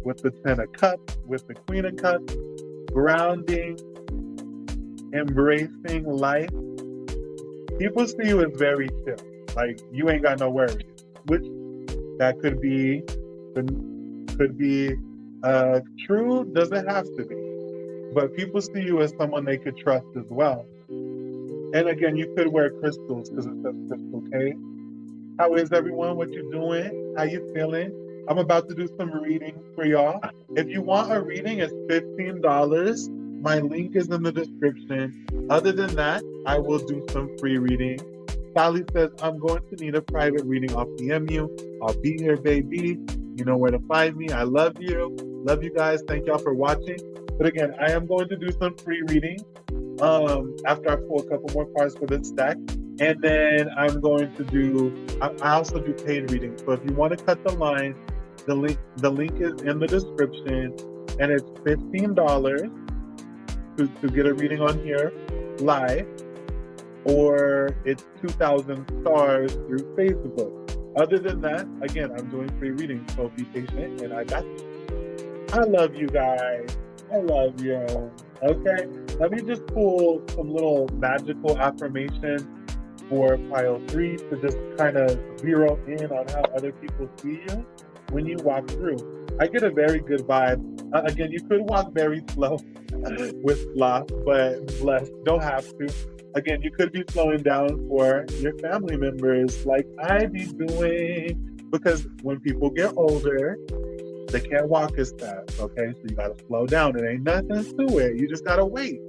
with the 10 of cups, with the queen of cups, grounding, embracing life. People see you as very chill, like you ain't got no worries, which that could be true, doesn't have to be. But people see you as someone they could trust as well. And again, you could wear crystals because it says crystal K. How is everyone? What you doing? How you feeling? I'm about to do some reading for y'all. If you want a reading, it's $15. My link is in the description. Other than that, I will do some free reading. Sally says, I'm going to need a private reading off DMU. I'll be here, baby. You know where to find me. I love you. Love you guys. Thank y'all for watching. But again, I am going to do some free reading after I pull a couple more cards for this deck. And then I'm going to do, I also do paid readings. So if you want to cut the line, the link is in the description. And it's $15 to get a reading on here live. Or it's 2,000 stars through Facebook. Other than that, again, I'm doing free readings, so be patient, and I got you. I love you guys. I love you. Okay, let me just pull some little magical affirmations for pile 3 to just kind of zero in on how other people see you when you walk through. I get a very good vibe. Again, you could walk very slow with sloth, but bless, don't have to. Again, you could be slowing down for your family members like I be doing, because when people get older, they can't walk as fast, okay? So you gotta slow down. It ain't nothing to it. You just gotta wait.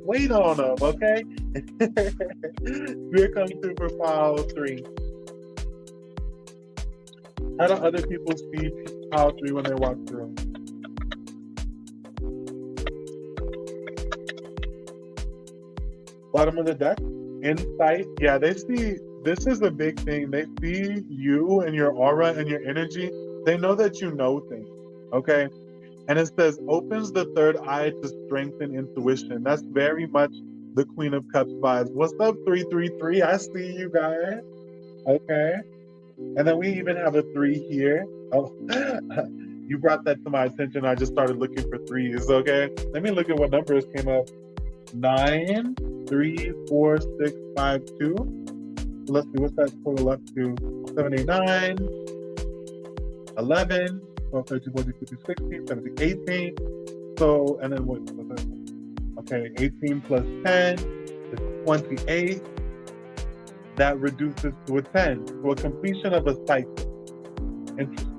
Wait on them, okay? Here comes Super Pile 3. How do other people see Pile 3 when they walk through? Bottom of the deck, insight. Yeah, they see, this is a big thing. They see you and your aura and your energy. They know that you know things, okay? And it says, opens the third eye to strengthen intuition. That's very much the Queen of Cups vibes. What's up, 333? I see you guys, okay? And then we even have a 3 here. Oh, you brought that to my attention. I just started looking for 3s, okay? Let me look at what numbers came up. 9, 3, 4, 6, 5, 2. Let's see, what's that total up to? 7, 8, 9, 11, 12, 13, 14, 15, 16, 17, 18. So, and then what? Okay, 18 plus 10 is 28. That reduces to a 10, to a completion of a cycle. Interesting.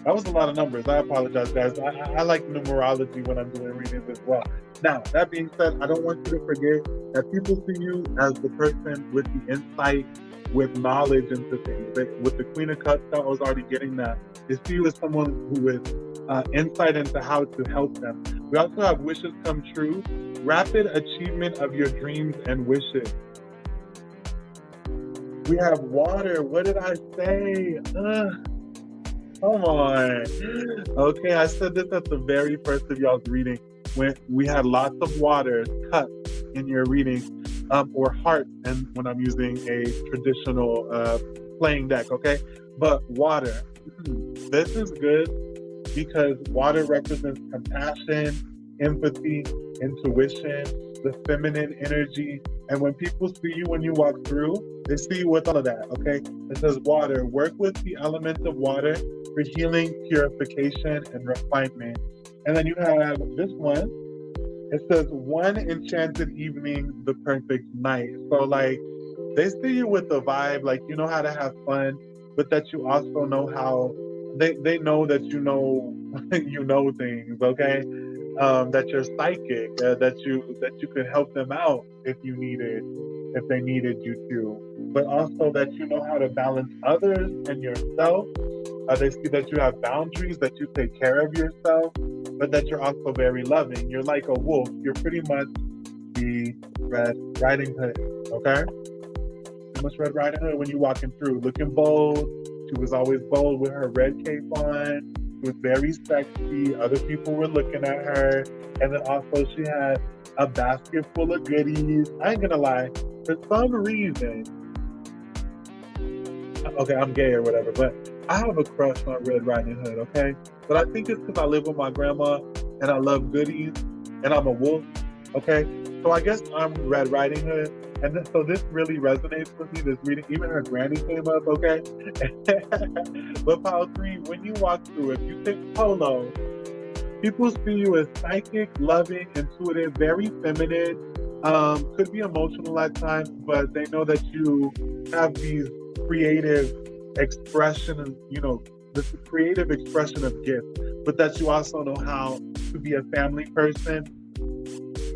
That was a lot of numbers. I apologize, guys. I like numerology when I'm doing readings as well. Now, that being said, I don't want you to forget that people see you as the person with the insight, with knowledge into things. With the Queen of Cups, I was already getting that. They see you as someone who is insight into how to help them. We also have wishes come true, rapid achievement of your dreams and wishes. We have water. What did I say? Come on. Okay, I said this at the very first of y'all's reading when we had lots of water cups in your reading, or hearts, and when I'm using a traditional playing deck, okay? But water, this is good because water represents compassion, empathy, intuition, the feminine energy. And when people see you when you walk through, they see you with all of that, okay? It says water, work with the element of water for healing, purification, and refinement. And then you have this one. It says, one enchanted evening, the perfect night. So like, they see you with the vibe, like you know how to have fun, but that you also know how, they know that you know, you know things, okay? That you're psychic, that you could help them out if they needed you to. But also that you know how to balance others and yourself, They see that you have boundaries, that you take care of yourself, but that you're also very loving. You're like a wolf. You're pretty much the Red Riding Hood, okay? Pretty much Red Riding Hood when you're walking through. Looking bold. She was always bold with her red cape on. She was very sexy. Other people were looking at her. And then also she had a basket full of goodies. I ain't gonna lie. For some reason, okay, I'm gay or whatever, but I have a crush on Red Riding Hood, okay? But I think it's because I live with my grandma and I love goodies and I'm a wolf, okay? So I guess I'm Red Riding Hood. And so this really resonates with me, this reading. Even her granny came up, okay? But Pile 3, when you walk through, if you pick Polo, people see you as psychic, loving, intuitive, very feminine, could be emotional at times, but they know that you have these creative expression, this creative expression of gifts, but that you also know how to be a family person.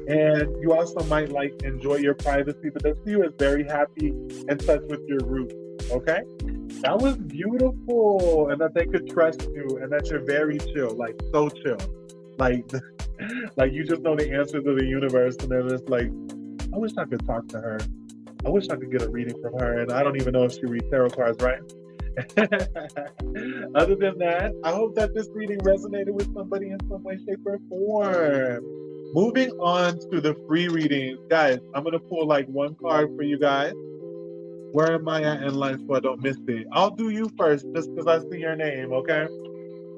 And you also might enjoy your privacy, but they see you as very happy and touch with your roots, okay? That was beautiful, and that they could trust you, and that you're very chill, so chill. Like you just know the answer to the universe, and then it's like, I wish I could talk to her. I wish I could get a reading from her, and I don't even know if she reads tarot cards, right? Other than that, I hope that this reading resonated with somebody in some way, shape, or form. Moving on to the free readings. Guys, I'm going to pull one card for you guys. Where am I at in line so I don't miss it? I'll do you first just because I see your name, okay?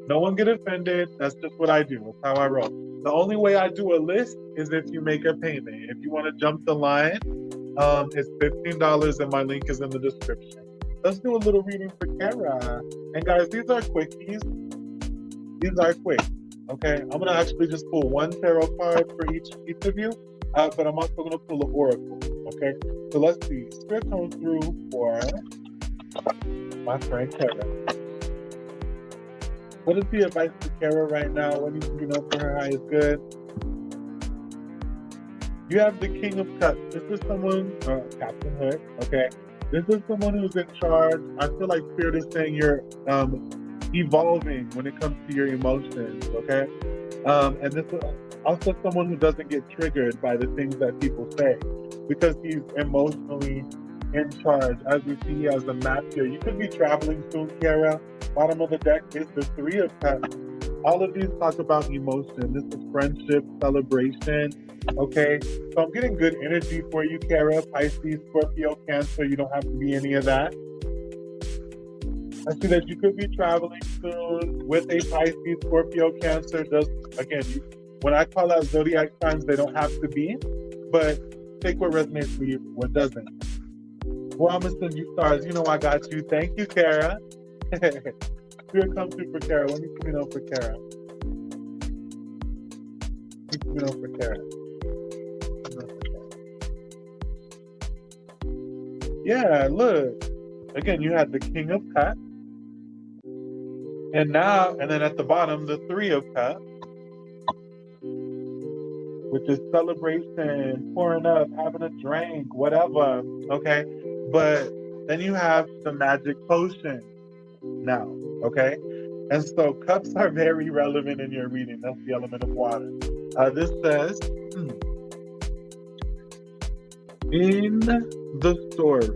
No one get offended. That's just what I do. That's how I roll. The only way I do a list is if you make a payment. If you want to jump the line, it's $15 and my link is in the description. Let's do a little reading for Kara. And guys, these are quickies. These are quick. Okay, I'm gonna actually just pull one tarot card for each of you, but I'm also gonna pull an oracle. Okay, so let's see. Spirit comes through for my friend Kara. What is the advice for Kara right now? What needs to be known for her highest good? You have the King of Cups. This is someone, Captain Hood. Okay, this is someone who's in charge. I feel like Spirit is saying you're evolving when it comes to your emotions, okay? And this is also someone who doesn't get triggered by the things that people say because he's emotionally in charge. As we see, he has the map here. You could be traveling soon, Kara. Bottom of the deck is the Three of Cups. All of these talk about emotion. This is friendship, celebration, okay? So I'm getting good energy for you, Kara. Pisces, Scorpio, Cancer. You don't have to be any of that. I see that you could be traveling soon with a Pisces, Scorpio, Cancer. Just again, when I call out zodiac signs, they don't have to be, but take what resonates for you, what doesn't. Well, I'm gonna send you stars. You know I got you. Thank you, Kara. Spirit come through for Kara. Let me come in for Kara. Let me come in for Kara. Yeah, look. Again, you had the King of Cups. And then at the bottom, the Three of Cups, which is celebration, pouring up, having a drink, whatever, okay? But then you have the magic potion now, okay? And so cups are very relevant in your reading. That's the element of water. This says, in the story,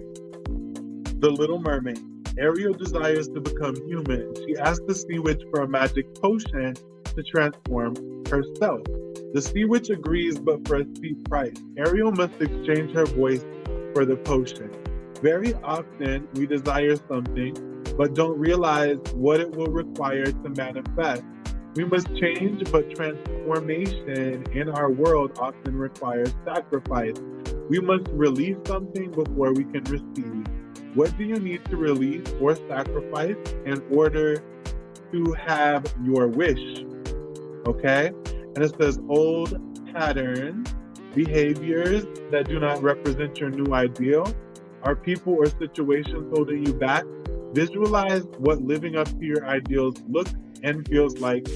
The Little Mermaid, Ariel desires to become human. She asks the sea witch for a magic potion to transform herself. The sea witch agrees, but for a steep price. Ariel must exchange her voice for the potion. Very often, we desire something, but don't realize what it will require to manifest. We must change, but transformation in our world often requires sacrifice. We must release something before we can receive. What do you need to release or sacrifice in order to have your wish? Okay? And it says old patterns, behaviors that do not represent your new ideal, are people or situations holding you back. Visualize what living up to your ideals looks and feels like,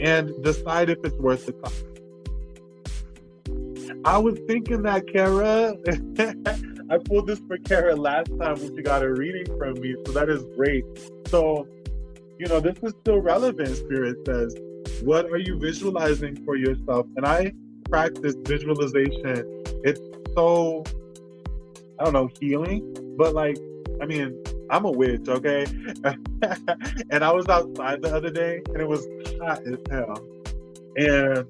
and decide if it's worth the cost. I was thinking that, Kara. I pulled this for Kara last time when she got a reading from me, so that is great. So this is still relevant, Spirit says. What are you visualizing for yourself? And I practice visualization. It's so, I don't know, healing, but like, I mean, I'm a witch, okay? And I was outside the other day and it was hot as hell. And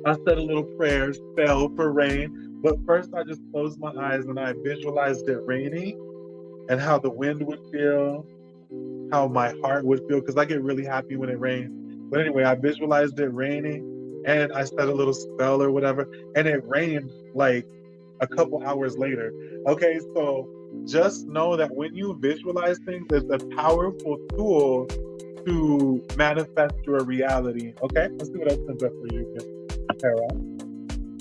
I said a little prayer, spell for rain. But first I just closed my eyes and I visualized it raining and how the wind would feel, how my heart would feel, because I get really happy when it rains. But anyway, I visualized it raining and I said a little spell or whatever, and it rained like a couple hours later. Okay, so just know that when you visualize things, it's a powerful tool to manifest your reality. Okay, let's see what else comes up for you, Kara.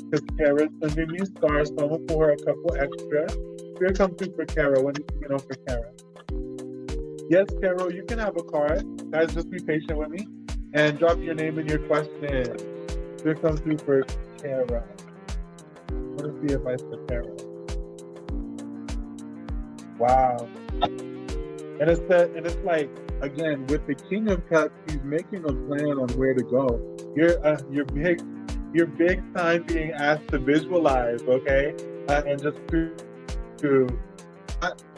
Because Kara's sending me stars, so I'm gonna pour her a couple extra. Here comes through for Kara. When for Kara. Yes, Carol, you can have a card. Guys, just be patient with me and drop your name and your question. Here comes through for Kara. What is the advice for Kara? Wow. And it's like, again, with the King of Cups, he's making a plan on where to go. You're big time being asked to visualize, okay? And just to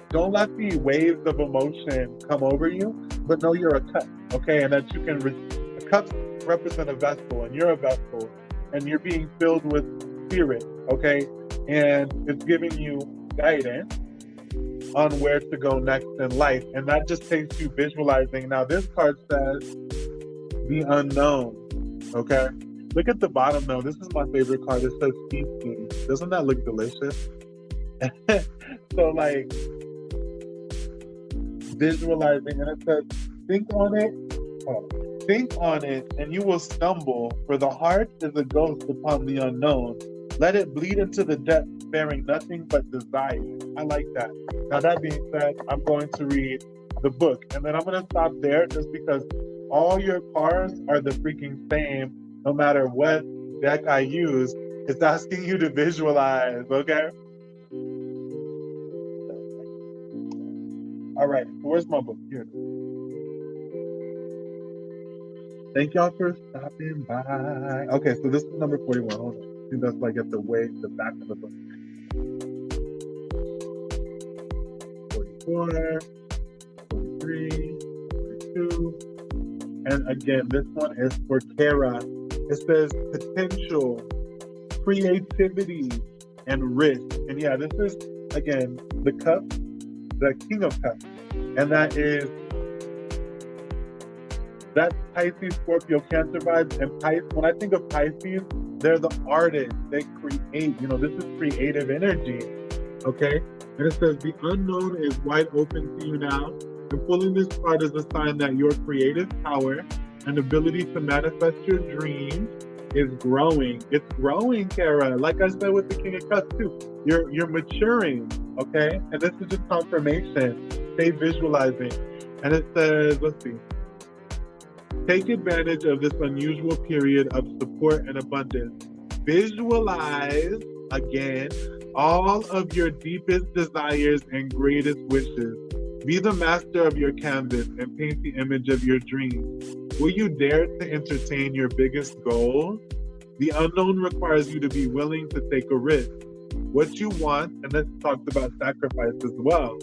don't let the waves of emotion come over you, but know you're a cup, okay? And that you can, cups represent a vessel, and you're a vessel, and you're being filled with spirit, okay? And it's giving you guidance on where to go next in life. And that just takes you visualizing. Now, this card says the unknown, okay? Look at the bottom, though. This is my favorite card. It says feasting. Doesn't that look delicious? So, like, visualizing, and it says, think on it, and you will stumble, for the heart is a ghost upon the unknown. Let it bleed into the depths, bearing nothing but desire. I like that. Now, that being said, I'm going to read the book, and then I'm going to stop there just because all your cards are the freaking same, no matter what deck I use. It's asking you to visualize, okay? All right, where's my book? Here. Thank y'all for stopping by. Okay, so this is number 41. Hold on. I think that's like at the back of the book. 44, 43, 42. And again, this one is for Kara. It says potential, creativity, and risk. And yeah, this is, again, the cup, the King of Cups. And that's Pisces, Scorpio, Cancer vibes. And Pisces, when I think of Pisces, they're the artists. They create. This is creative energy. Okay? And it says the unknown is wide open to you now. And pulling this card is a sign that your creative power and ability to manifest your dreams is growing. It's growing, Kara. Like I said with the King of Cups too. You're maturing. Okay? And this is just confirmation. Stay visualizing. And it says, let's see. Take advantage of this unusual period of support and abundance. Visualize, again, all of your deepest desires and greatest wishes. Be the master of your canvas and paint the image of your dreams. Will you dare to entertain your biggest goals? The unknown requires you to be willing to take a risk. What you want, and let's talk about sacrifice as well.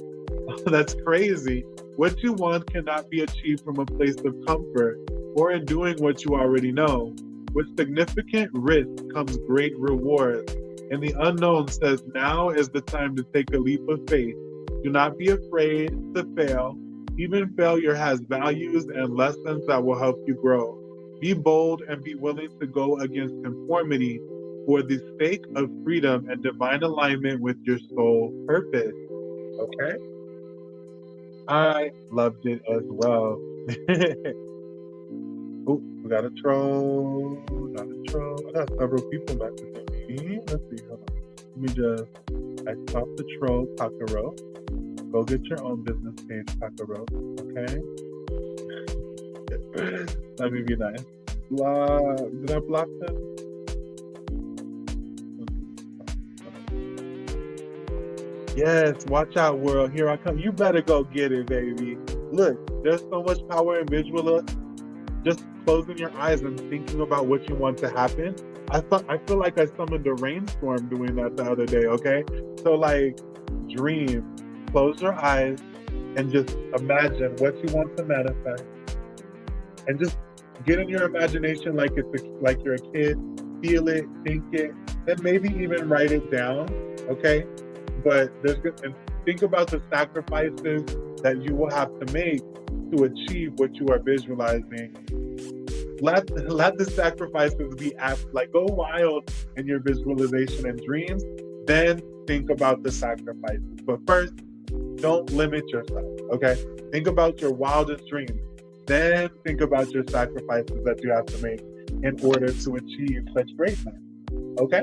That's crazy. What you want cannot be achieved from a place of comfort or in doing what you already know. With significant risk comes great reward. And the unknown says now is the time to take a leap of faith. Do not be afraid to fail. Even failure has values and lessons that will help you grow. Be bold and be willing to go against conformity for the sake of freedom and divine alignment with your soul purpose. Okay? I loved it as well. Oh, we got a troll. Not a troll. I got several people messaging me. Let's see. Hold on. Let me just, I stopped the troll, Takaro. Go get your own business page, Takaro. Okay? Let me be nice. Did I block them? Yes, watch out, world. Here I come. You better go get it, baby. Look, There's so much power in visual. Just closing your eyes and thinking about what you want to happen. I feel like I summoned a rainstorm doing that the other day. Okay, so like, dream, close your eyes, and just imagine what you want to manifest, and just get in your imagination like like you're a kid. Feel it, think it, and maybe even write it down. Okay, but and think about the sacrifices that you will have to make to achieve what you are visualizing. Let the sacrifices be like, go wild in your visualization and dreams, then think about the sacrifices. But first, don't limit yourself, okay? Think about your wildest dreams, then think about your sacrifices that you have to make in order to achieve such greatness, okay?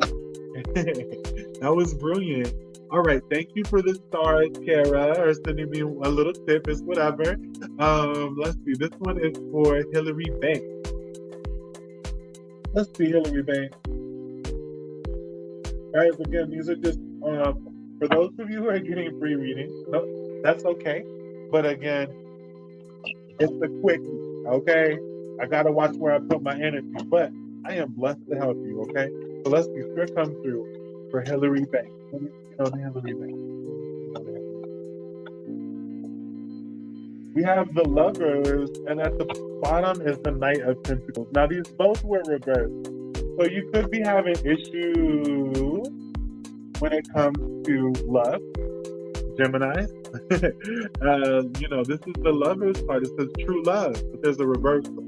That was brilliant. All right, thank you for the stars, Kara, or sending me a little tip. It's whatever. Let's see. This one is for Hillary Banks. Let's see, Hillary Banks. All right, again, these are just for those of you who are getting free readings. No, that's okay. But again, it's a quickie. Okay, I gotta watch where I put my energy, but I am blessed to help you. Okay, so let's see. Here come through for Hillary Banks. Let me know the Hillary Banks. We have the Lovers, and at the bottom is the Knight of Pentacles. Now, these both were reversed. So you could be having issues when it comes to love, Gemini. You know, this is the Lovers part. It says true love, but there's a reversal.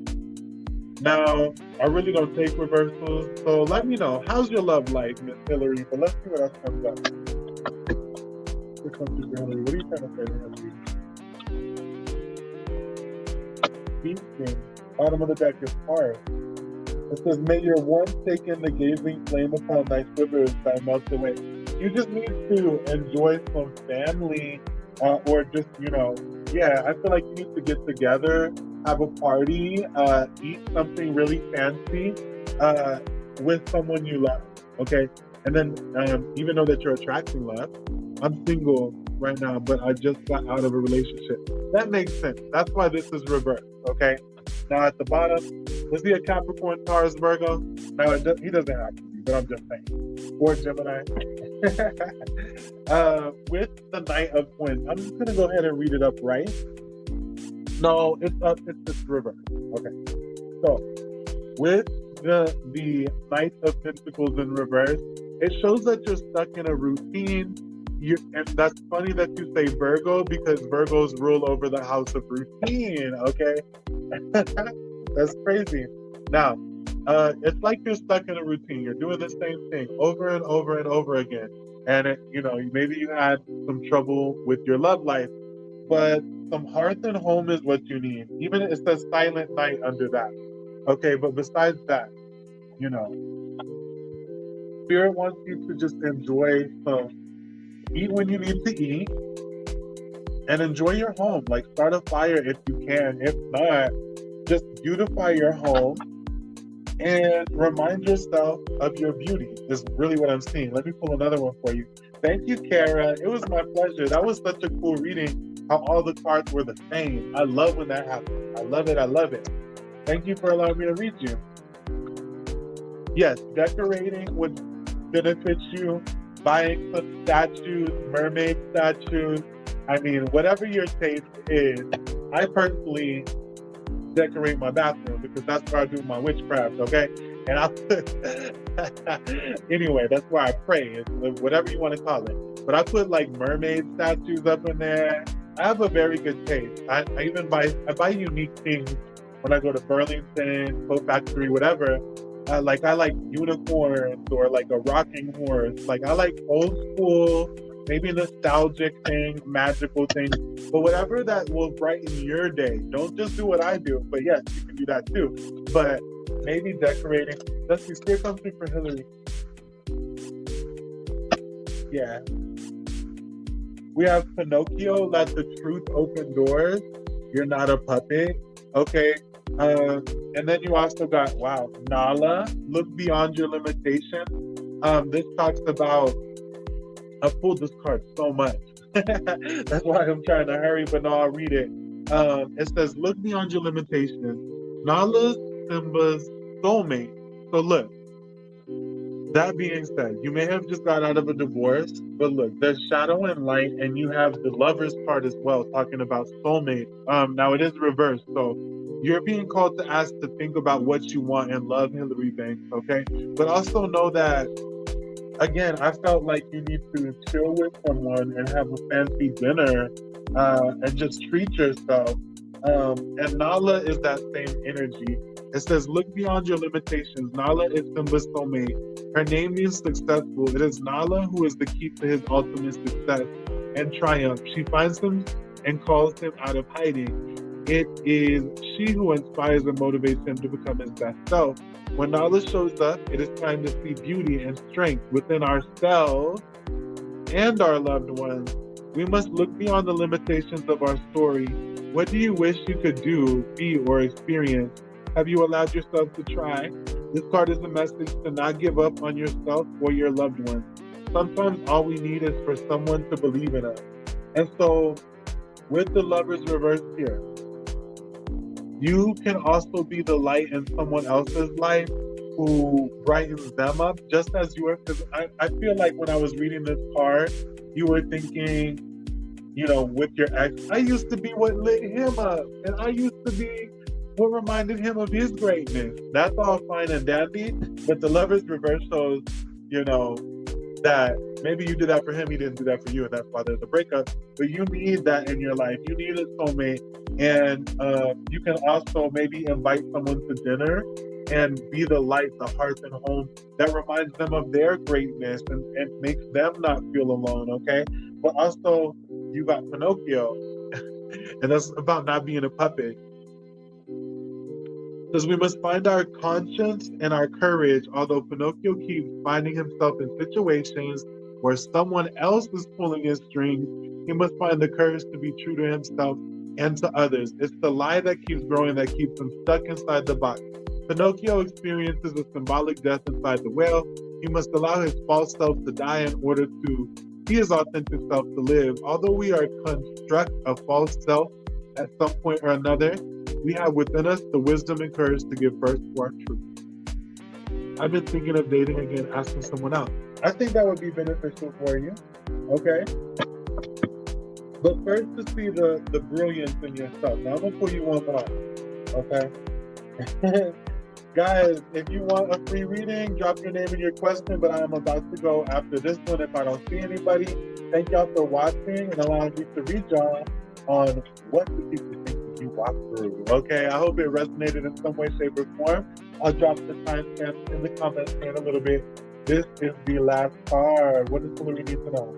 Now, I really don't take reversals, so let me know. How's your love life, Miss Hillary? But let's see what else comes up. Here comes to Hillary. What are you trying to say to Hillary? Bottom of the deck is hard. It says, may your one take in the gazing flame upon thy quivers thy melt away. You just need to enjoy some family, or just, you know, yeah, I feel like you need to get together, have a party, eat something really fancy with someone you love, okay? And then even though that you're attracting love, I'm single right now, but I just got out of a relationship. That makes sense. That's why this is reversed, okay? Now at the bottom, is he a Capricorn, Taurus, Virgo? No, he doesn't have to be, but I'm just saying. Or Gemini. With the Knight of Twins, I'm just going to go ahead and read it up right. No, it's up. It's just reversed. Okay. So, with the Knight of Pentacles in reverse, it shows that you're stuck in a routine. And that's funny that you say Virgo, because Virgos rule over the house of routine, okay? That's crazy. Now, it's like you're stuck in a routine. You're doing the same thing over and over and over again. And, you know, maybe you had some trouble with your love life, but some hearth and home is what you need. Even it says silent night under that. Okay, but besides that, you know, Spirit wants you to just enjoy eat when you need to eat, and enjoy your home. Like, start a fire if you can. If not, just beautify your home and remind yourself of your beauty is really what I'm seeing. Let me pull another one for you. Thank you, Kara. It was my pleasure. That was such a cool reading, how all the cards were the same. I love when that happens. I love it. I love it. Thank you for allowing me to read you. Yes, decorating would benefit you. Buying some statues, mermaid statues. I mean, whatever your taste is. I personally decorate my bathroom because that's where I do my witchcraft, okay? And I put, anyway, that's where I pray, whatever you want to call it. But I put like mermaid statues up in there. I have a very good taste. I even buy unique things when I go to Burlington, Coat Factory, whatever. I like unicorns or like a rocking horse. Like, I like old school, maybe nostalgic things, magical things, but whatever that will brighten your day. Don't just do what I do, but yes, you can do that too. But maybe decorating. Let's see, here comes for Hillary. Yeah. We have Pinocchio, let the truth open doors. You're not a puppet. Okay. And then you also got, wow, Nala, look beyond your limitation. This talks about, I pulled this card so much. That's why I'm trying to hurry, but no, I'll read it. It says, look beyond your limitations. Nala's Simba's soulmate. So look, that being said, you may have just got out of a divorce, but look, there's shadow and light, and you have the lover's part as well, talking about soulmate. Now it is reversed, so you're being called to ask to think about what you want in love, Hillary Banks, okay? But also know that, again, I felt like you need to chill with someone and have a fancy dinner and just treat yourself. And Nala is that same energy. It says, look beyond your limitations. Nala is Simba's soulmate. Her name means successful. It is Nala who is the key to his ultimate success and triumph. She finds him and calls him out of hiding. It is she who inspires and motivates him to become his best self. When Nala shows up, it is time to see beauty and strength within ourselves and our loved ones. We must look beyond the limitations of our story. What do you wish you could do, be, or experience? Have you allowed yourself to try? This card is a message to not give up on yourself or your loved ones. Sometimes all we need is for someone to believe in us. And so, with the Lovers reversed here, you can also be the light in someone else's life who brightens them up, just as you are. Because I feel like when I was reading this card, you were thinking, you know, with your ex, I used to be what lit him up, and I used to be what reminded him of his greatness. That's all fine and dandy, but the Lovers reverse shows, you know, that maybe you did that for him, he didn't do that for you, and that's why there's a breakup. But you need that in your life. You need a soulmate, and you can also maybe invite someone to dinner and be the light, the hearth and home that reminds them of their greatness and makes them not feel alone, okay? But also, you got Pinocchio, and that's about not being a puppet. Because we must find our conscience and our courage, although Pinocchio keeps finding himself in situations where someone else is pulling his strings, he must find the courage to be true to himself and to others. It's the lie that keeps growing that keeps him stuck inside the box. Pinocchio experiences a symbolic death inside the whale. He must allow his false self to die in order to see his authentic self to live. Although we are construct a false self at some point or another, we have within us the wisdom and courage to give birth to our truth. I've been thinking of dating again, asking someone out. I think that would be beneficial for you, okay? But first, to see the brilliance in yourself. Now, I'm going to pull you one more, okay? Guys, if you want a free reading, drop your name and your question, but I am about to go after this one if I don't see anybody. Thank y'all for watching and allowing me to read y'all on what do people think you walk through. Okay, I hope it resonated in some way, shape, or form. I'll drop the timestamps in the comments in a little bit. This is the last card. What does Hillary need to know?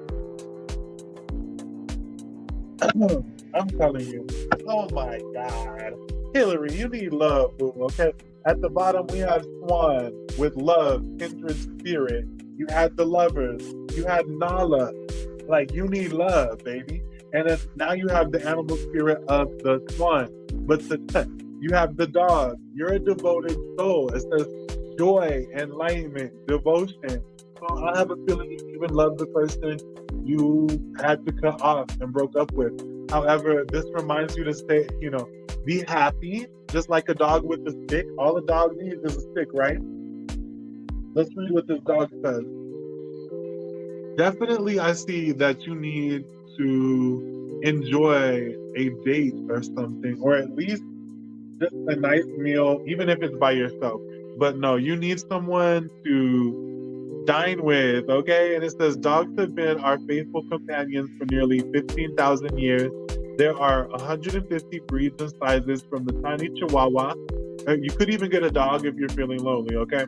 I'm telling you. Oh my God. Hillary, you need love, boo, okay? At the bottom, we have Swan with love, kindred spirit. You had the Lovers. You had Nala. Like, you need love, baby. And then now you have the animal spirit of the swan. But you have the dog. You're a devoted soul. It says joy, enlightenment, devotion. So I have a feeling you even love the person you had to cut off and broke up with. However, this reminds you to stay, you know, be happy, just like a dog with a stick. All a dog needs is a stick, right? Let's read what this dog says. Definitely, I see that you need to enjoy a date or something, or at least just a nice meal, even if it's by yourself. But no, you need someone to dine with, okay? And it says, dogs have been our faithful companions for nearly 15,000 years. There are 150 breeds and sizes, from the tiny Chihuahua. You could even get a dog if you're feeling lonely, okay?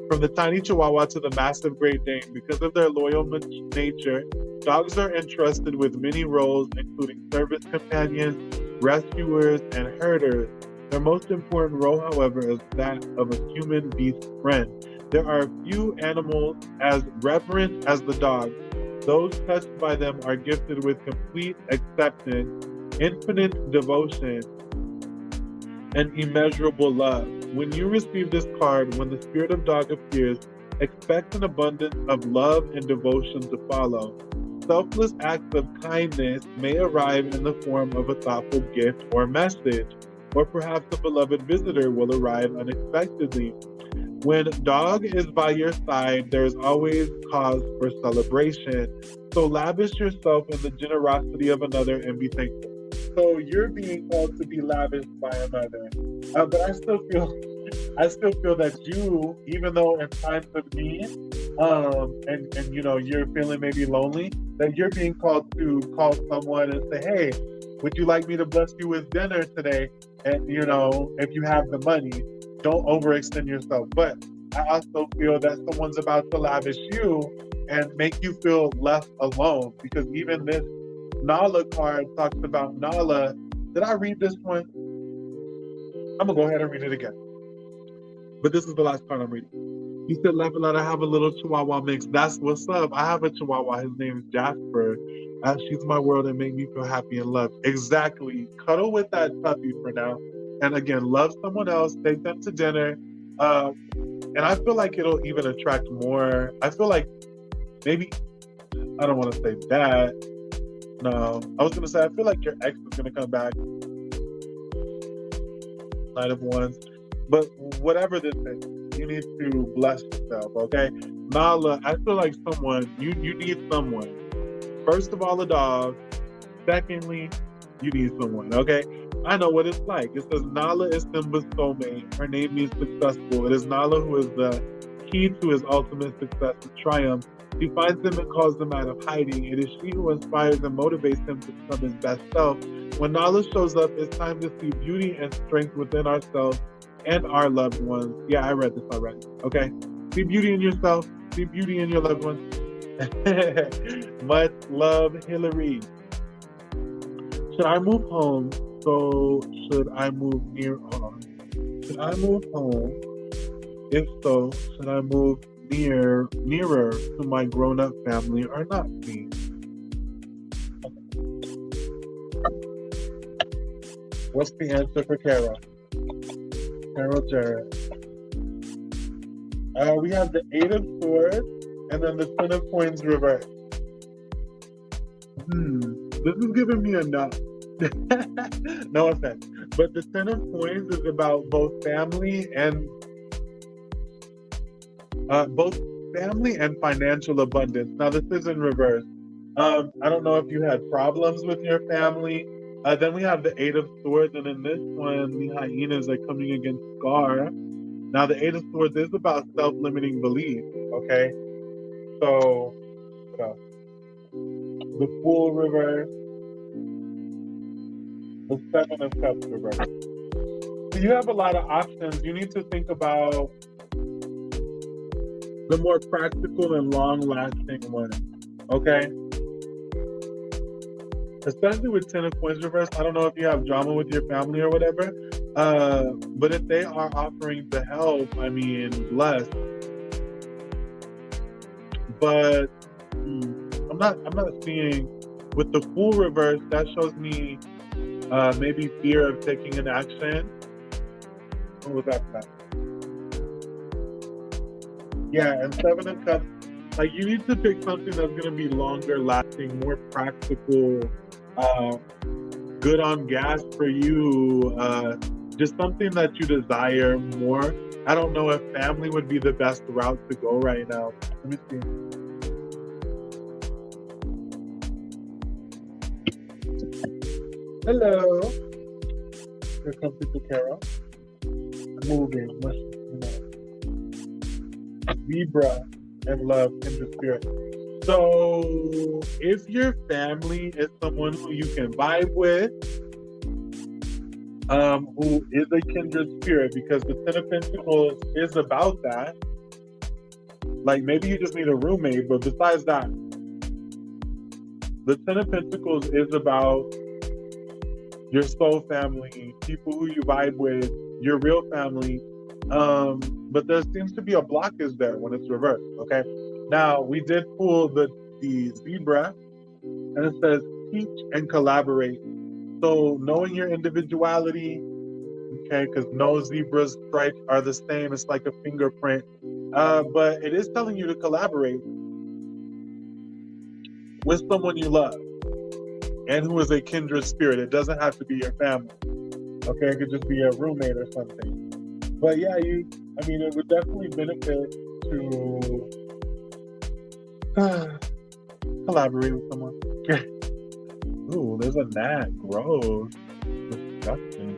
From the tiny Chihuahua to the massive Great Dane. Because of their loyal nature, dogs are entrusted with many roles, including service companions, rescuers, and herders. Their most important role, however, is that of a human beast friend. There are few animals as reverent as the dog. Those touched by them are gifted with complete acceptance, infinite devotion, and immeasurable love. When you receive this card, when the spirit of dog appears, expect an abundance of love and devotion to follow. Selfless acts of kindness may arrive in the form of a thoughtful gift or message, or perhaps a beloved visitor will arrive unexpectedly. When dog is by your side, there's always cause for celebration. So lavish yourself in the generosity of another and be thankful. So you're being called to be lavished by another, but I still feel that you, even though in times of need, and you know you're feeling maybe lonely, that you're being called to call someone and say, hey, would you like me to bless you with dinner today? And you know, if you have the money, don't overextend yourself. But I also feel that someone's about to lavish you and make you feel left alone, because even this Nala card talks about Nala. Did I read this one? I'm gonna go ahead and read it again. But this is the last part I'm reading. He said, Lavalette, I have a little Chihuahua mix. That's what's up. I have a Chihuahua. His name is Jasper. She's my world and make me feel happy and loved. Exactly. Cuddle with that puppy for now. And again, love someone else. Take them to dinner. And I feel like it'll even attract more. I feel like maybe, I don't want to say that. No. I was going to say, I feel like your ex is going to come back. Knight of Wands. But whatever this is, you need to bless yourself, okay? Nala, I feel like someone, you need someone. First of all, a dog. Secondly, you need someone, okay? I know what it's like. It says Nala is Simba's soulmate. Her name means successful. It is Nala who is the key to his ultimate success and triumph. She finds him and calls him out of hiding. It is she who inspires and motivates him to become his best self. When Nala shows up, it's time to see beauty and strength within ourselves and our loved ones. Yeah, I read this already. Okay. See beauty in yourself. See beauty in your loved ones. Much love, Hillary. Should I move home? So should I move near on? Should I move home? If so, should I move nearer to my grown-up family or not, please? What's the answer for Kara? Carol Jarrett. We have the Eight of Swords and then the Ten of Coins reversed. This is giving me a no. No offense. But the Ten of Coins is about both family and financial abundance. Now this is in reverse. I don't know if you had problems with your family. Then we have the Eight of Swords, and in this one, the hyenas are coming against Scar. Now, the Eight of Swords is about self-limiting belief, okay? So, what else? The Fool reverse, the Seven of Cups reverse. So you have a lot of options. You need to think about the more practical and long-lasting one, okay? Especially with Ten of Coins reverse. I don't know if you have drama with your family or whatever, but if they are offering to help, I mean, bless. But I'm not seeing with the Fool reverse. That shows me maybe fear of taking an action. What was that? Yeah, and Seven of Cups. Like, you need to pick something that's going to be longer lasting, more practical, good on gas for you, just something that you desire more. I don't know if family would be the best route to go right now. Let me see. Hello. Here comes Sister Carol. Moving, Libra and love in the spirit. So if your family is someone who you can vibe with, who is a kindred spirit, because the Ten of Pentacles is about that. Like, maybe you just need a roommate, but besides that, the Ten of Pentacles is about your soul family, people who you vibe with, your real family. But there seems to be a blockage there when it's reversed, okay? Now, we did pull the zebra, and it says teach and collaborate. So knowing your individuality, okay, because no zebra's stripes are the same. It's like a fingerprint. But it is telling you to collaborate. with someone you love and who is a kindred spirit. It doesn't have to be your family. Okay, it could just be a roommate or something. But yeah, it would definitely benefit to collaborate with someone. Ooh, there's a gnat. Gross. Disgusting.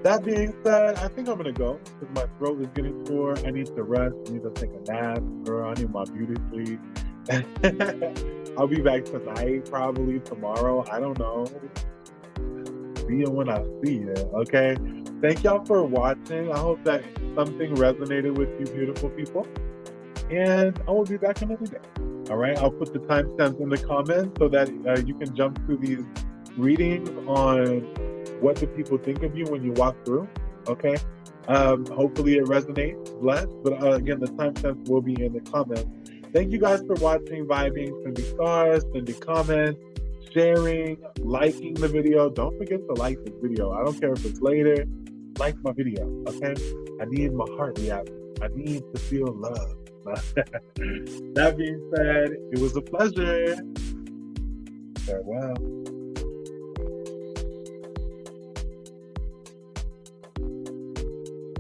That being said, I think I'm gonna go because my throat is getting sore. I need to rest. I need to take a nap. Girl, I need my beauty sleep. I'll be back tonight, probably tomorrow. I don't know. See you when I see you, okay? Thank y'all for watching. I hope that something resonated with you beautiful people. And I will be back another day. All right? I'll put the timestamps in the comments so that you can jump through these readings on what do people think of you when you walk through, okay? Hopefully it resonates, bless. But again, the timestamps will be in the comments. Thank you guys for watching, vibing, sending stars, sending comments, sharing, liking the video. Don't forget to like this video. I don't care if it's later. Like my video, okay? I need my heart reaction. I need to feel love. That being said, it was a pleasure. Farewell.